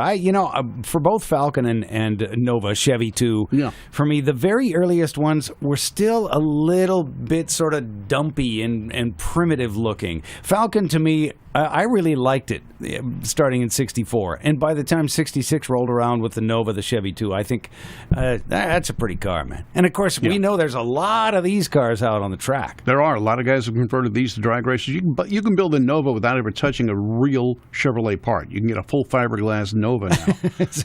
For both Falcon and Nova, Chevy too. Yeah. For me, the very earliest ones were still a little bit sort of dumpy and primitive looking. Falcon to me, I really liked it starting in 64. And by the time 66 rolled around with the Nova, the Chevy 2, I think that's a pretty car, man. And of course, we know there's a lot of these cars out on the track. There are. A lot of guys have converted these to drag races. You can build a Nova without ever touching a real Chevrolet part. You can get a full fiberglass Nova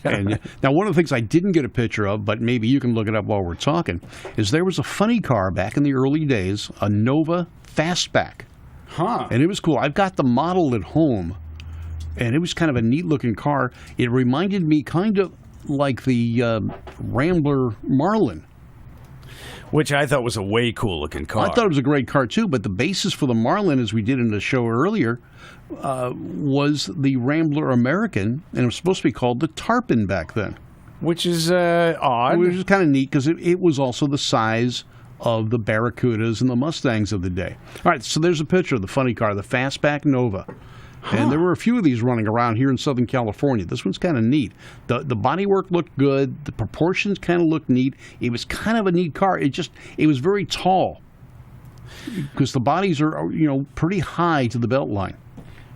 now. Now, one of the things I didn't get a picture of, but maybe you can look it up while we're talking, is there was a funny car back in the early days, a Nova Fastback. Huh. And it was cool. I've got the model at home, and it was kind of a neat-looking car. It reminded me kind of like the Rambler Marlin. Which I thought was a way cool looking car. I thought it was a great car, too, but the basis for the Marlin, as we did in the show earlier, was the Rambler American, and it was supposed to be called the Tarpon back then. which is odd. Which is kind of neat because it was also the size of the Barracudas and the Mustangs of the day. All right, so there's a picture of the funny car, the Fastback Nova. And there were a few of these running around here in Southern California. This one's kind of neat. The bodywork looked good. The proportions kind of looked neat. It was kind of a neat car. It was very tall because the bodies are pretty high to the belt line.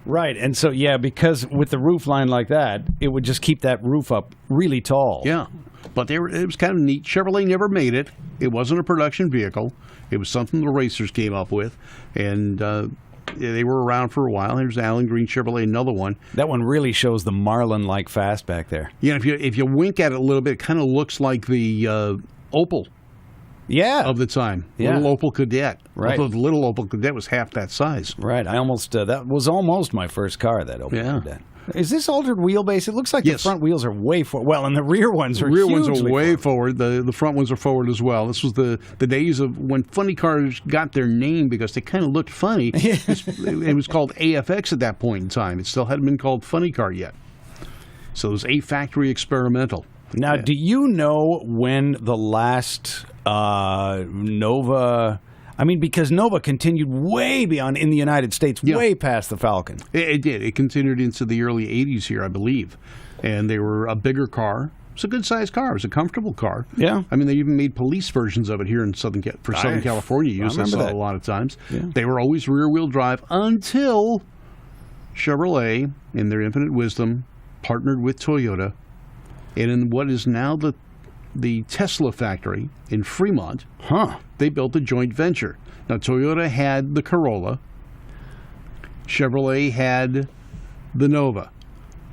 Right, and so, because with the roof line like that, it would just keep that roof up really tall. Yeah, but it was kind of neat. Chevrolet never made it. It wasn't a production vehicle. It was something the racers came up with, and they were around for a while. There's Alan Green Chevrolet, another one. That one really shows the Marlin-like fastback there. Yeah, if you wink at it a little bit, it kind of looks like the Opel of the time. Yeah. Little Opel Kadett. Right. Although the little Opel Kadett was half that size. Right. I almost that was almost my first car, that Opel Kadett. Is this altered wheelbase? It looks like the front wheels are way forward. Well, and the rear ones are way forward. The front ones are forward as well. This was the days of when funny cars got their name because they kind of looked funny. It was called AFX at that point in time. It still hadn't been called funny car yet. So it was A Factory Experimental. Now, do you know when the last Nova... because Nova continued way beyond in the United States, way past the Falcon. It did. It continued into the early 80s here, I believe. And they were a bigger car. It's a good-sized car. It was a comfortable car. Yeah. They even made police versions of it here in Southern California use. I saw that a lot of times. Yeah. They were always rear-wheel drive until Chevrolet, in their infinite wisdom, partnered with Toyota. And in what is now the Tesla factory in Fremont, they built a joint venture. Now, Toyota had the Corolla. Chevrolet had the Nova.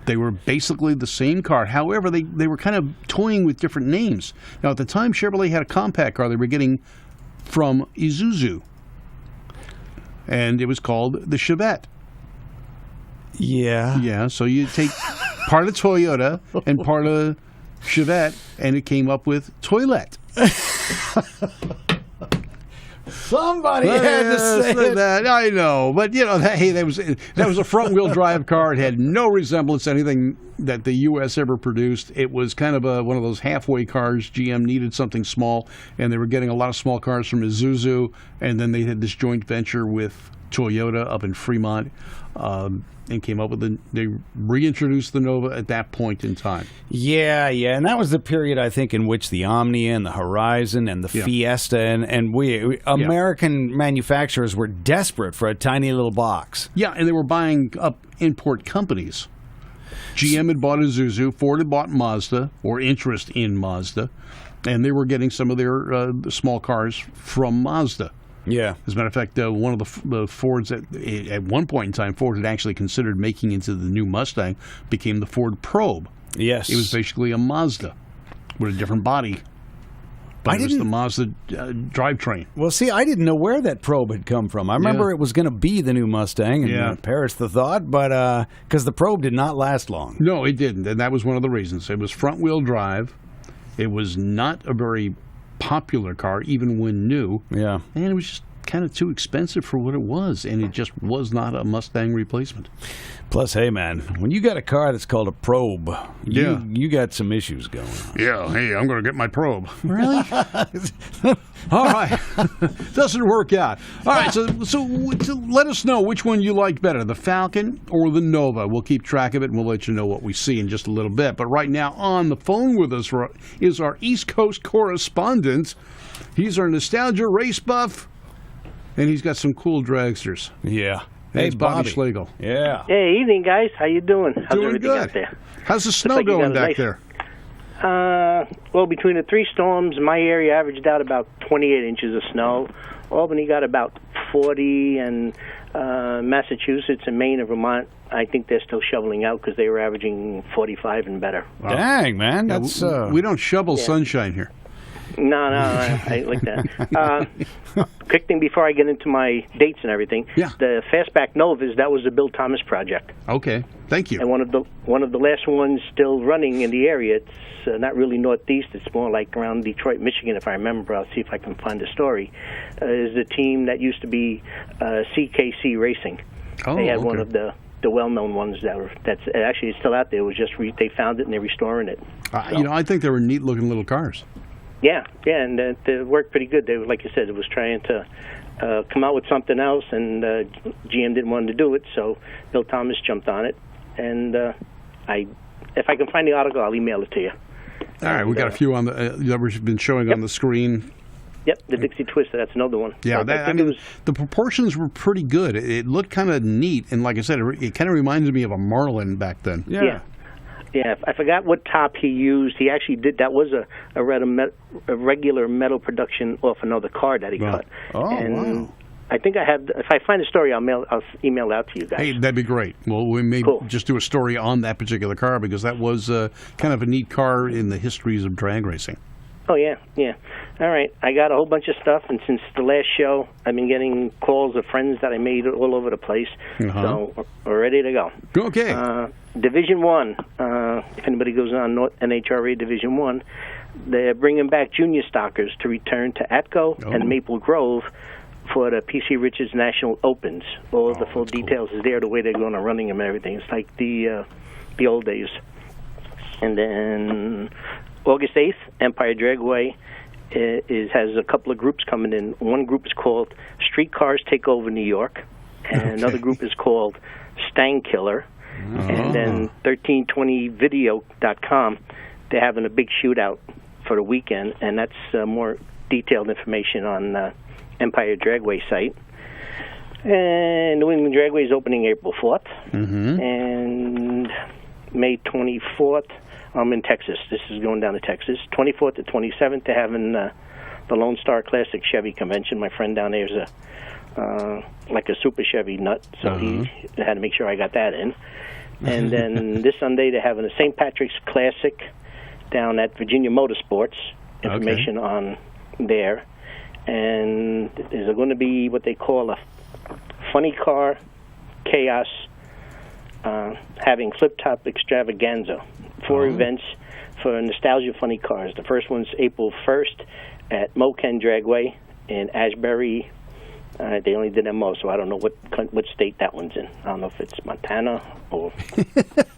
They were basically the same car. However, they were kind of toying with different names. Now, at the time, Chevrolet had a compact car they were getting from Isuzu. And it was called the Chevette. Yeah. Yeah, so you take part of Toyota and part of Chevette, and it came up with Toilet. Somebody had to say that. I know, but that was a front-wheel drive car. It had no resemblance to anything that the U.S. ever produced. It was kind of one of those halfway cars. GM needed something small, and they were getting a lot of small cars from Isuzu, and then they had this joint venture with Toyota up in Fremont. And came up with they reintroduced the Nova at that point in time. Yeah, and that was the period, I think, in which the Omnia and the Horizon and the Fiesta and we American manufacturers were desperate for a tiny little box. Yeah, and they were buying up import companies. GM had bought Isuzu, Ford had bought Mazda, or interest in Mazda, and they were getting some of their small cars from Mazda. Yeah. As a matter of fact, one of the Fords at one point in time, Ford had actually considered making into the new Mustang, became the Ford Probe. Yes. It was basically a Mazda with a different body. But it was the Mazda drivetrain. Well, see, I didn't know where that Probe had come from. I remember it was going to be the new Mustang, and perished the thought, but because the Probe did not last long. No, it didn't, and that was one of the reasons. It was front-wheel drive. It was not a very popular car, even when new. Yeah. And it was just kind of too expensive for what it was, and it just was not a Mustang replacement. Plus, hey, man, when you got a car that's called a Probe, you got some issues going on. Yeah, hey, I'm going to get my Probe. Really? All right. Doesn't work out. All right, so let us know which one you liked better, the Falcon or the Nova. We'll keep track of it, and we'll let you know what we see in just a little bit. But right now, on the phone with us is our East Coast correspondent. He's our nostalgia race buff, and he's got some cool dragsters. Yeah. Hey, Bobby Schlegel. Yeah. Hey, evening, guys. How you doing? How's doing everything good. out there? How's the snow going back there? Well, between the three storms, my area averaged out about 28 inches of snow. Albany got about 40, and Massachusetts and Maine and Vermont, I think they're still shoveling out because they were averaging 45 and better. Wow. Dang, man. That's we don't shovel sunshine here. No, I ain't like that. Quick thing before I get into my dates and everything. Yeah. The Fastback Novas, that was the Bill Thomas project. Okay, thank you. And one of the last ones still running in the area. It's not really northeast. It's more like around Detroit, Michigan, if I remember. I'll see if I can find the story. Is the team that used to be CKC Racing. Oh, they had okay. one of the the well-known ones that's actually still out there. It was just they found it and they're restoring it. I think they were neat-looking little cars. Yeah, and they worked pretty good. They were, like you said, it was trying to come out with something else, and GM didn't want to do it, so Bill Thomas jumped on it. And if I can find the article, I'll email it to you. All right, we got a few on that we've been showing on the screen. Yep, the Dixie Twister. That's another one. Yeah, the proportions were pretty good. It looked kind of neat, and like I said, it kind of reminded me of a Marlin back then. Yeah, I forgot what top he used. He actually did. That was a regular metal production off another car that he cut. Oh, and wow. I think I have. If I find a story, I'll email it out to you guys. Hey, that'd be great. Well, we may just do a story on that particular car because that was kind of a neat car in the histories of drag racing. Oh, yeah. All right. I got a whole bunch of stuff, and since the last show, I've been getting calls of friends that I made all over the place. So we're ready to go. Okay. Division 1, if anybody goes on NHRA Division 1, they're bringing back junior stockers to return to Atco and Maple Grove for the PC Richards National Opens. All of the full details is there, the way they're going to running them and everything. It's like the old days. And then August 8th, Empire Dragway has a couple of groups coming in. One group is called Streetcars Take Over New York, and another group is called Stang Killer. And then 1320video.com, they're having a big shootout for the weekend, and that's more detailed information on Empire Dragway site. And New England Dragway is opening April 4th, and May 24th. I'm in Texas. This is going down to Texas. 24th to 27th, they're having the Lone Star Classic Chevy Convention. My friend down there is like a super Chevy nut, so he had to make sure I got that in. And then this Sunday, they're having a St. Patrick's Classic down at Virginia Motorsports. Information on there. And there's going to be what they call a funny car chaos having flip-top extravaganza. 4 events for nostalgia funny cars. The first one's April 1st at Moken Dragway in Ashbury. They only did MO, so I don't know what state that one's in. I don't know if it's Montana or...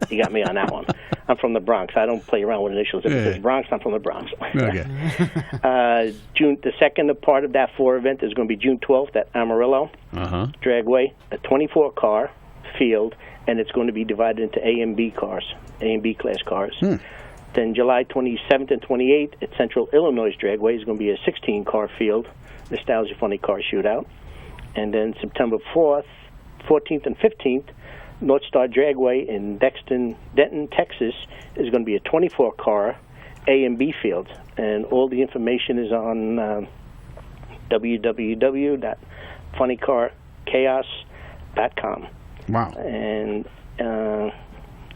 You got me on that one. I'm from the Bronx. I don't play around with initials. If it says Bronx, I'm from the Bronx. Okay. The second part of that 4 event is going to be June 12th at Amarillo Dragway, a 24-car field, and it's going to be divided into A and B cars, A and B class cars. Then July 27th and 28th at Central Illinois Dragway is going to be a 16-car field, nostalgia funny car shootout. And then September 4th, 14th, and 15th, North Star Dragway in Denton, Texas, is going to be a 24-car A and B field. And all the information is on www.funnycarchaos.com. Wow. And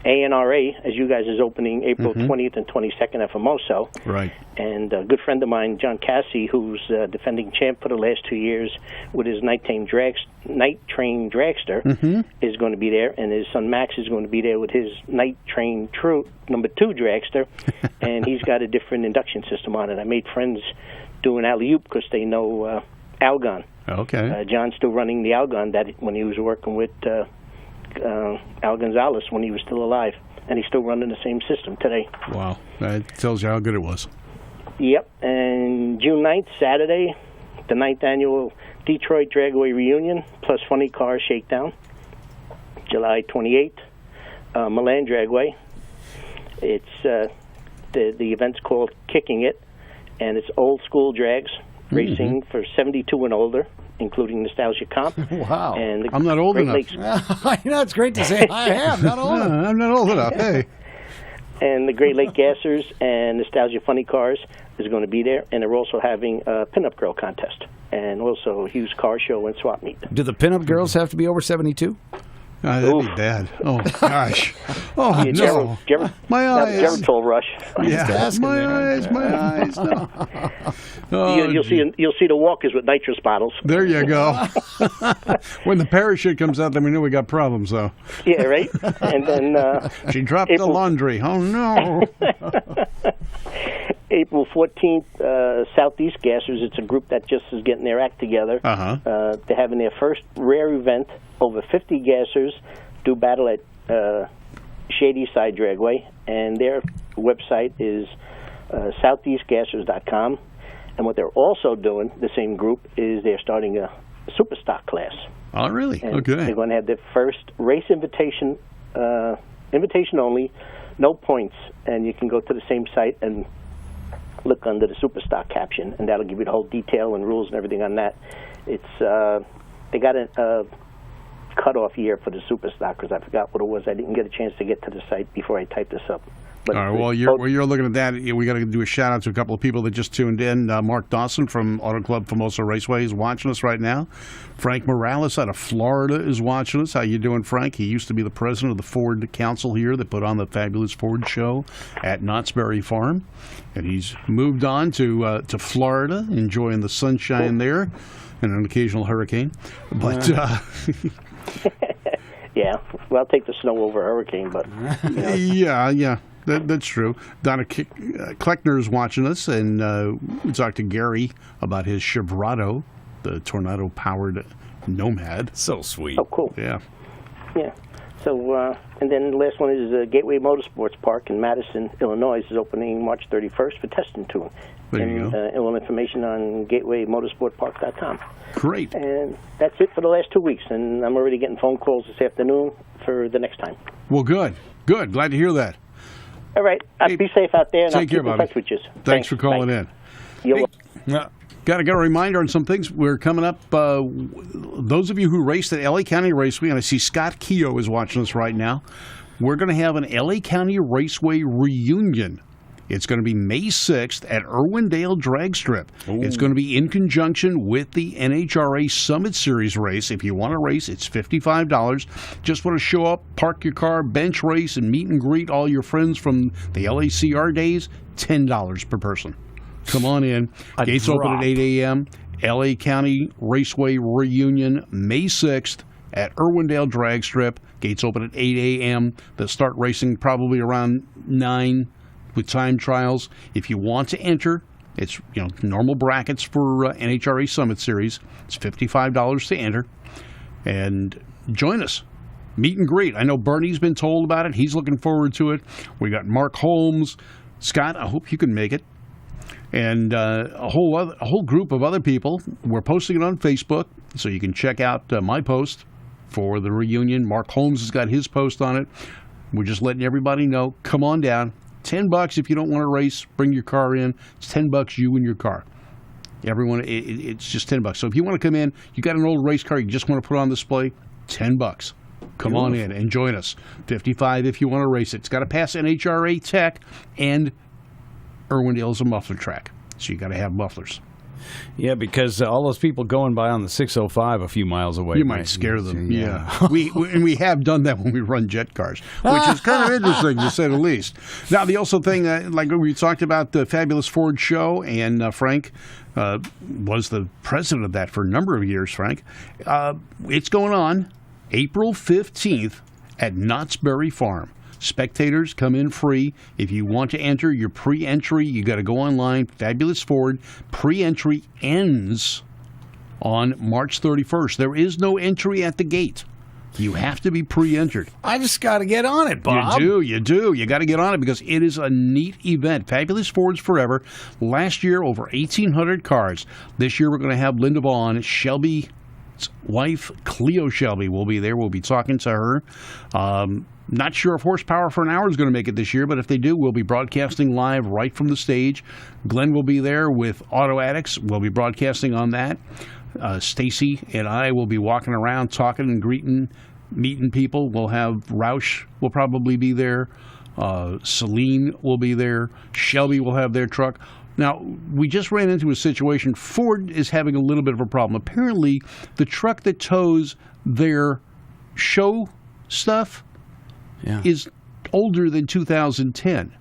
ANRA, as you guys, is opening April 20th and 22nd at Famoso. Right. And a good friend of mine, John Cassie, who's defending champ for the last 2 years with his Night Train Dragster, is going to be there. And his son Max is going to be there with his Night Train number 2 Dragster. And he's got a different induction system on it. I made friends doing alley-oop because they know Algon. Okay. John's still running the Algon when he was working with Al Gonzalez when he was still alive, and he's still running the same system today. Wow, that tells you how good it was. Yep, and June 9th, Saturday, the 9th annual Detroit Dragway Reunion plus Funny Car Shakedown. July 28th, Milan Dragway. It's the event's called Kicking It, and it's old school drags racing for 72 and older, including Nostalgia Comp. Wow. And I'm not old enough. I know, it's great to say I am not old enough. I'm not old enough. Hey. And the Great Lake Gassers and Nostalgia Funny Cars is going to be there. And they're also having a pinup girl contest and also a huge car show and swap meet. Do the pinup girls have to be over 72? That'd be bad. Oh, gosh. Oh, no. My eyes. Geritol rush. Yeah. My eyes. No. Oh, you'll see the walkers with nitrous bottles. There you go. When the parachute comes out, then we know we got problems, though. Yeah, right? And then... she dropped the laundry. Oh, no. April 14th, Southeast Gassers. It's a group that just is getting their act together. They're having their first rare event. Over 50 gassers do battle at Shady Side Dragway, and their website is southeastgassers.com. And what they're also doing, the same group, is they're starting a super stock class. Oh, really? And Okay. they're going to have their first race invitation only, no points, and you can go to the same site and look under the super stock caption, and that'll give you the whole detail and rules and everything on that. It's they got a cutoff year for the super stock because I forgot what it was. I didn't get a chance to get to the site before I typed this up. But All right. Well, you're looking at that. We got to do a shout out to a couple of people that just tuned in. Mark Dawson from Auto Club Famoso Raceway is watching us right now. Frank Morales out of Florida is watching us. How you doing, Frank? He used to be the president of the Ford Council here that put on the Fabulous Ford Show at Knott's Berry Farm, and he's moved on to Florida, enjoying the sunshine there and an occasional hurricane. But yeah, well, I'll take the snow over a hurricane, but yeah. That's true. Donna Kleckner is watching us, and we talked to Gary about his Chevrado, the tornado-powered Nomad. So sweet. Oh, cool. Yeah. Yeah. So, and then the last one is Gateway Motorsports Park in Madison, Illinois, is opening March 31st for test and tune. There you go. A little information on gatewaymotorsportpark.com. Great. And that's it for the last 2 weeks, and I'm already getting phone calls this afternoon for the next time. Well, good. Glad to hear that. All right. Be safe out there, and I'll Take keep care, in Bobby. touch with you. Thanks for calling in. You're welcome. Got a reminder on some things. We're coming up. Those of you who raced at LA County Raceway, and I see Scott Keogh is watching us right now, we're going to have an LA County Raceway reunion. It's going to be May 6th at Irwindale Drag Strip. Ooh. It's going to be in conjunction with the NHRA Summit Series race. If you want to race, it's $55. Just want to show up, park your car, bench race, and meet and greet all your friends from the LACR days, $10 per person. Come on in. Gates open at 8 a.m. LA County Raceway reunion, May 6th at Irwindale Drag Strip. Gates open at 8 a.m. They'll start racing probably around 9 with time trials. If you want to enter, it's normal brackets for NHRA Summit Series. It's $55 to enter. And join us. Meet and greet. I know Bernie's been told about it. He's looking forward to it. We got Mark Holmes. Scott, I hope you can make it. And a whole group of other people. We're posting it on Facebook, so you can check out my post for the reunion. Mark Holmes has got his post on it. We're just letting everybody know. Come on down. $10 if you don't want to race. Bring your car in. It's $10 you and your car. Everyone, it's just $10. So if you want to come in, you got an old race car you just want to put on display, $10. Come on in and join us. $55 if you want to race it. It's got to pass NHRA Tech, and Irwindale's a muffler track, so you got to have mufflers. Yeah, because all those people going by on the 605 a few miles away. You might scare them. Yeah. we have done that when we run jet cars, which is kind of interesting to say the least. Now, the also thing, like we talked about the Fabulous Ford Show, and Frank was the president of that for a number of years, Frank. It's going on April 15th at Knott's Berry Farm. Spectators come in free. If you want to enter your pre-entry, you got to go online. Fabulous Ford. Pre-entry ends on March 31st. There is no entry at the gate. You have to be pre-entered. I just got to get on it, Bob. You do. You got to get on it because it is a neat event. Fabulous Fords Forever. Last year, over 1,800 cars. This year, we're going to have Linda Vaughn, Shelby's wife, Cleo Shelby, will be there. We'll be talking to her. Not sure if Horsepower for an Hour is going to make it this year, but if they do, we'll be broadcasting live right from the stage. Glenn will be there with Auto Addicts. We'll be broadcasting on that. Stacy and I will be walking around talking and greeting, meeting people. We'll have Roush will probably be there. Celine will be there. Shelby will have their truck. Now, we just ran into a situation. Ford is having a little bit of a problem. Apparently, the truck that tows their show stuff is older than 2010.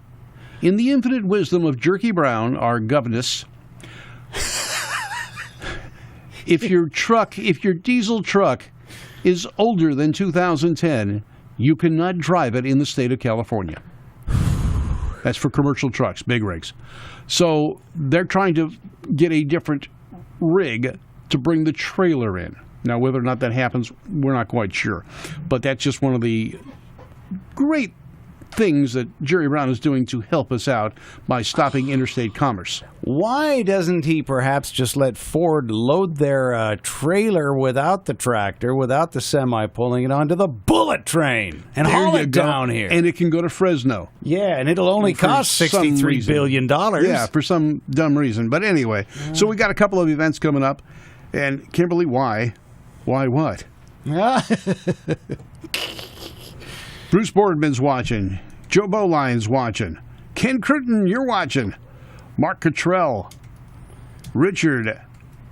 In the infinite wisdom of Jerky Brown, our governess, if your diesel truck is older than 2010, you cannot drive it in the state of California. That's for commercial trucks, big rigs. So they're trying to get a different rig to bring the trailer in. Now, whether or not that happens, we're not quite sure. But that's just one of the great things that Jerry Brown is doing to help us out by stopping interstate commerce. Why doesn't he perhaps just let Ford load their trailer without the tractor, without the semi pulling it onto the bullet train and haul it down here? And it can go to Fresno. Yeah, and it'll only cost $63 billion. Yeah, for some dumb reason. But anyway, so we got a couple of events coming up. And Kimberly, why? Why what? Bruce Boardman's watching. Joe Boline's watching. Ken Critton, you're watching. Mark Cottrell. Richard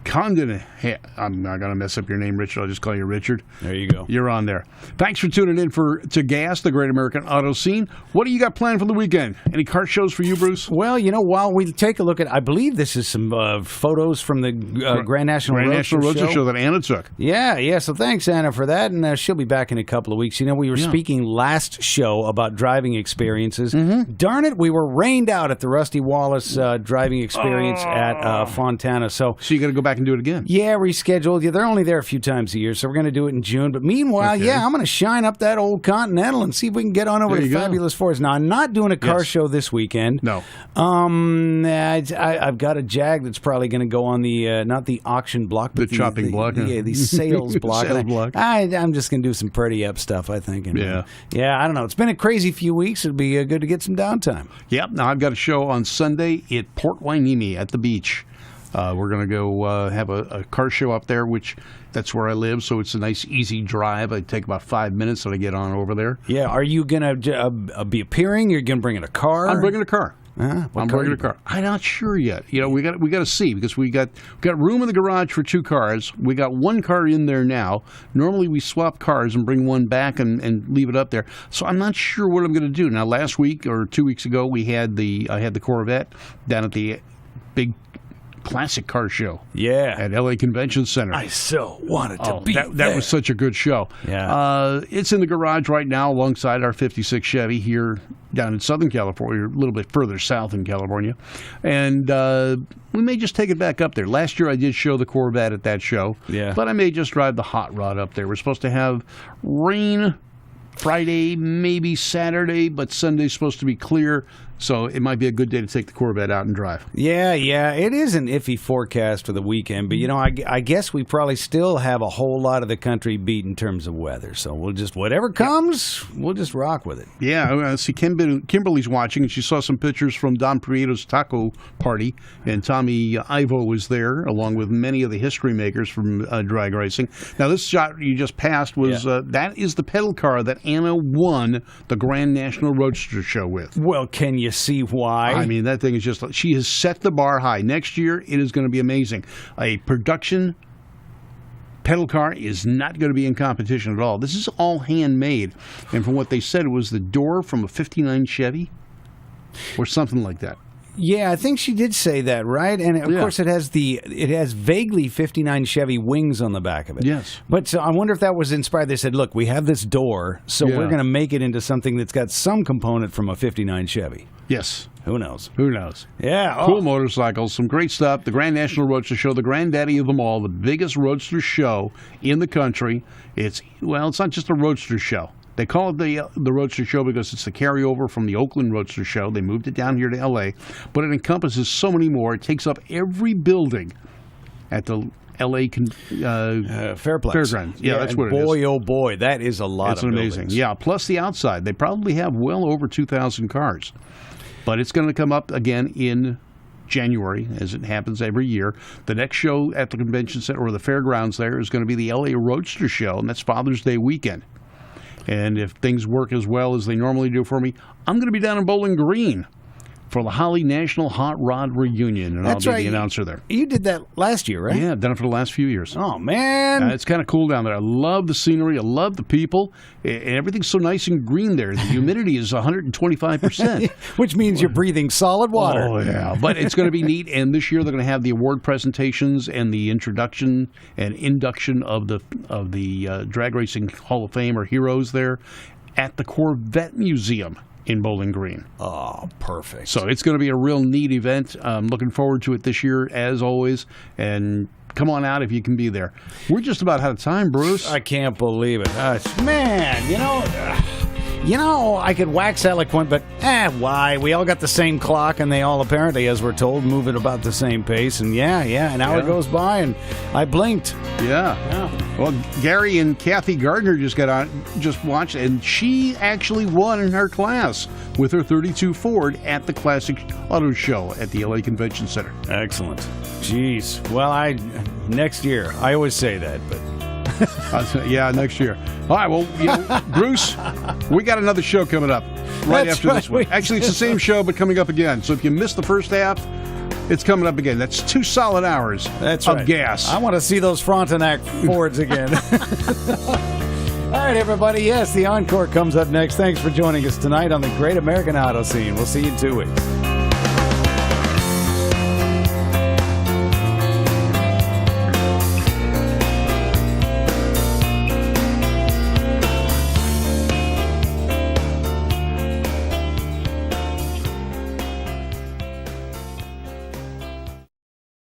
Condon. Hey, I'm not going to mess up your name, Richard. I'll just call you Richard. There you go. You're on there. Thanks for tuning in to GAS, the Great American Auto Scene. What do you got planned for the weekend? Any car shows for you, Bruce? Well, while we take a look at, I believe this is some photos from the Grand National Roadster Show that Anna took. Yeah. So thanks, Anna, for that. And she'll be back in a couple of weeks. We were speaking last show about driving experiences. Mm-hmm. Darn it, we were rained out at the Rusty Wallace driving experience at Fontana. So you got to go back and do it again? Yeah, rescheduled. Yeah, they're only there a few times a year, so we're going to do it in June. But meanwhile, I'm going to shine up that old Continental and see if we can get on over to Fabulous Fords. Now, I'm not doing a car show this weekend. No. I've got a Jag that's probably going to go on the not the auction block, but the chopping block. Yeah, the sales block. I'm just going to do some pretty up stuff, I think. And, I don't know. It's been a crazy few weeks. It'll be good to get some downtime. Yep. Now I've got a show on Sunday at Port Hueneme at the beach. We're going to go have a car show up there, which that's where I live, so it's a nice, easy drive. I take about 5 minutes and I get on over there. Yeah. Are you going to be appearing? You're going to bring in a car? I'm bringing a car. I'm bringing a car. I'm not sure yet. We got to see, because we got room in the garage for 2 cars. We got 1 car in there now. Normally we swap cars and bring one back and leave it up there. So I'm not sure what I'm going to do. Now, last week or 2 weeks ago, I had the Corvette down at the big classic car show. Yeah. At LA Convention Center. I so wanted to be there. That was such a good show. Yeah. It's in the garage right now alongside our 56 Chevy here down in Southern California, a little bit further south in California. And we may just take it back up there. Last year I did show the Corvette at that show. Yeah. But I may just drive the hot rod up there. We're supposed to have rain Friday, maybe Saturday, but Sunday's supposed to be clear, so it might be a good day to take the Corvette out and drive. Yeah, it is an iffy forecast for the weekend, but I guess we probably still have a whole lot of the country beat in terms of weather, so we'll just, whatever comes, we'll just rock with it. Yeah, see, Kimberly's watching, and she saw some pictures from Don Prieto's taco party, and Tommy Ivo was there, along with many of the history makers from drag racing. Now, this shot you just passed was, that is the pedal car that Anna won the Grand National Roadster Show with. Well, can you see why? I mean, that thing is just, she has set the bar high. Next year, it is going to be amazing. A production pedal car is not going to be in competition at all. This is all handmade. And from what they said, it was the door from a 59 Chevy or something like that. Yeah, I think she did say that, right? And of course, it has vaguely 59 Chevy wings on the back of it. Yes. But so I wonder if that was inspired. They said, "Look, we have this door, so we're going to make it into something that's got some component from a 59 Chevy." Yes. Who knows? Who knows? Yeah. Cool motorcycles, some great stuff. The Grand National Roadster Show, the granddaddy of them all, the biggest roadster show in the country. It's not just a roadster show. They call it the Roadster Show because it's the carryover from the Oakland Roadster Show. They moved it down here to L.A., but it encompasses so many more. It takes up every building at the L.A. Fairgrounds. Yeah, that's what it is. Boy, oh boy, that is a lot of buildings. It's amazing. Yeah, plus the outside. They probably have well over 2,000 cars. But it's going to come up again in January, as it happens every year. The next show at the convention center or the fairgrounds there is going to be the L.A. Roadster Show, and that's Father's Day weekend. And if things work as well as they normally do for me, I'm going to be down in Bowling Green for the Holly National Hot Rod Reunion, and I'll be the announcer there. You did that last year, right? Yeah, I've done it for the last few years. Oh, man. It's kind of cool down there. I love the scenery. I love the people. And everything's so nice and green there. The humidity is 125%. Which means you're breathing solid water. Oh, yeah. But it's going to be neat. And this year they're going to have the award presentations and the introduction and induction of the Drag Racing Hall of Fame or heroes there at the Corvette Museum in Bowling Green. Oh, perfect. So it's going to be a real neat event. I'm looking forward to it this year, as always. And come on out if you can be there. We're just about out of time, Bruce. I can't believe it. Man, you know, I could wax eloquent, but why? We all got the same clock, and they all apparently, as we're told, move at about the same pace. And an hour goes by, and I blinked. Yeah. Well, Gary and Kathy Gardner just watched, and she actually won in her class with her 32 Ford at the Classic Auto Show at the LA Convention Center. Excellent. Jeez. Well, next year. I always say that, but. Yeah, next year. All right, well, Bruce, we got another show coming up after this one. Actually, it's the same show, but coming up again. So if you missed the first half, it's coming up again. That's 2 solid hours of gas. I want to see those Frontenac Fords again. All right, everybody. Yes, the encore comes up next. Thanks for joining us tonight on the Great American Auto Scene. We'll see you in 2 weeks.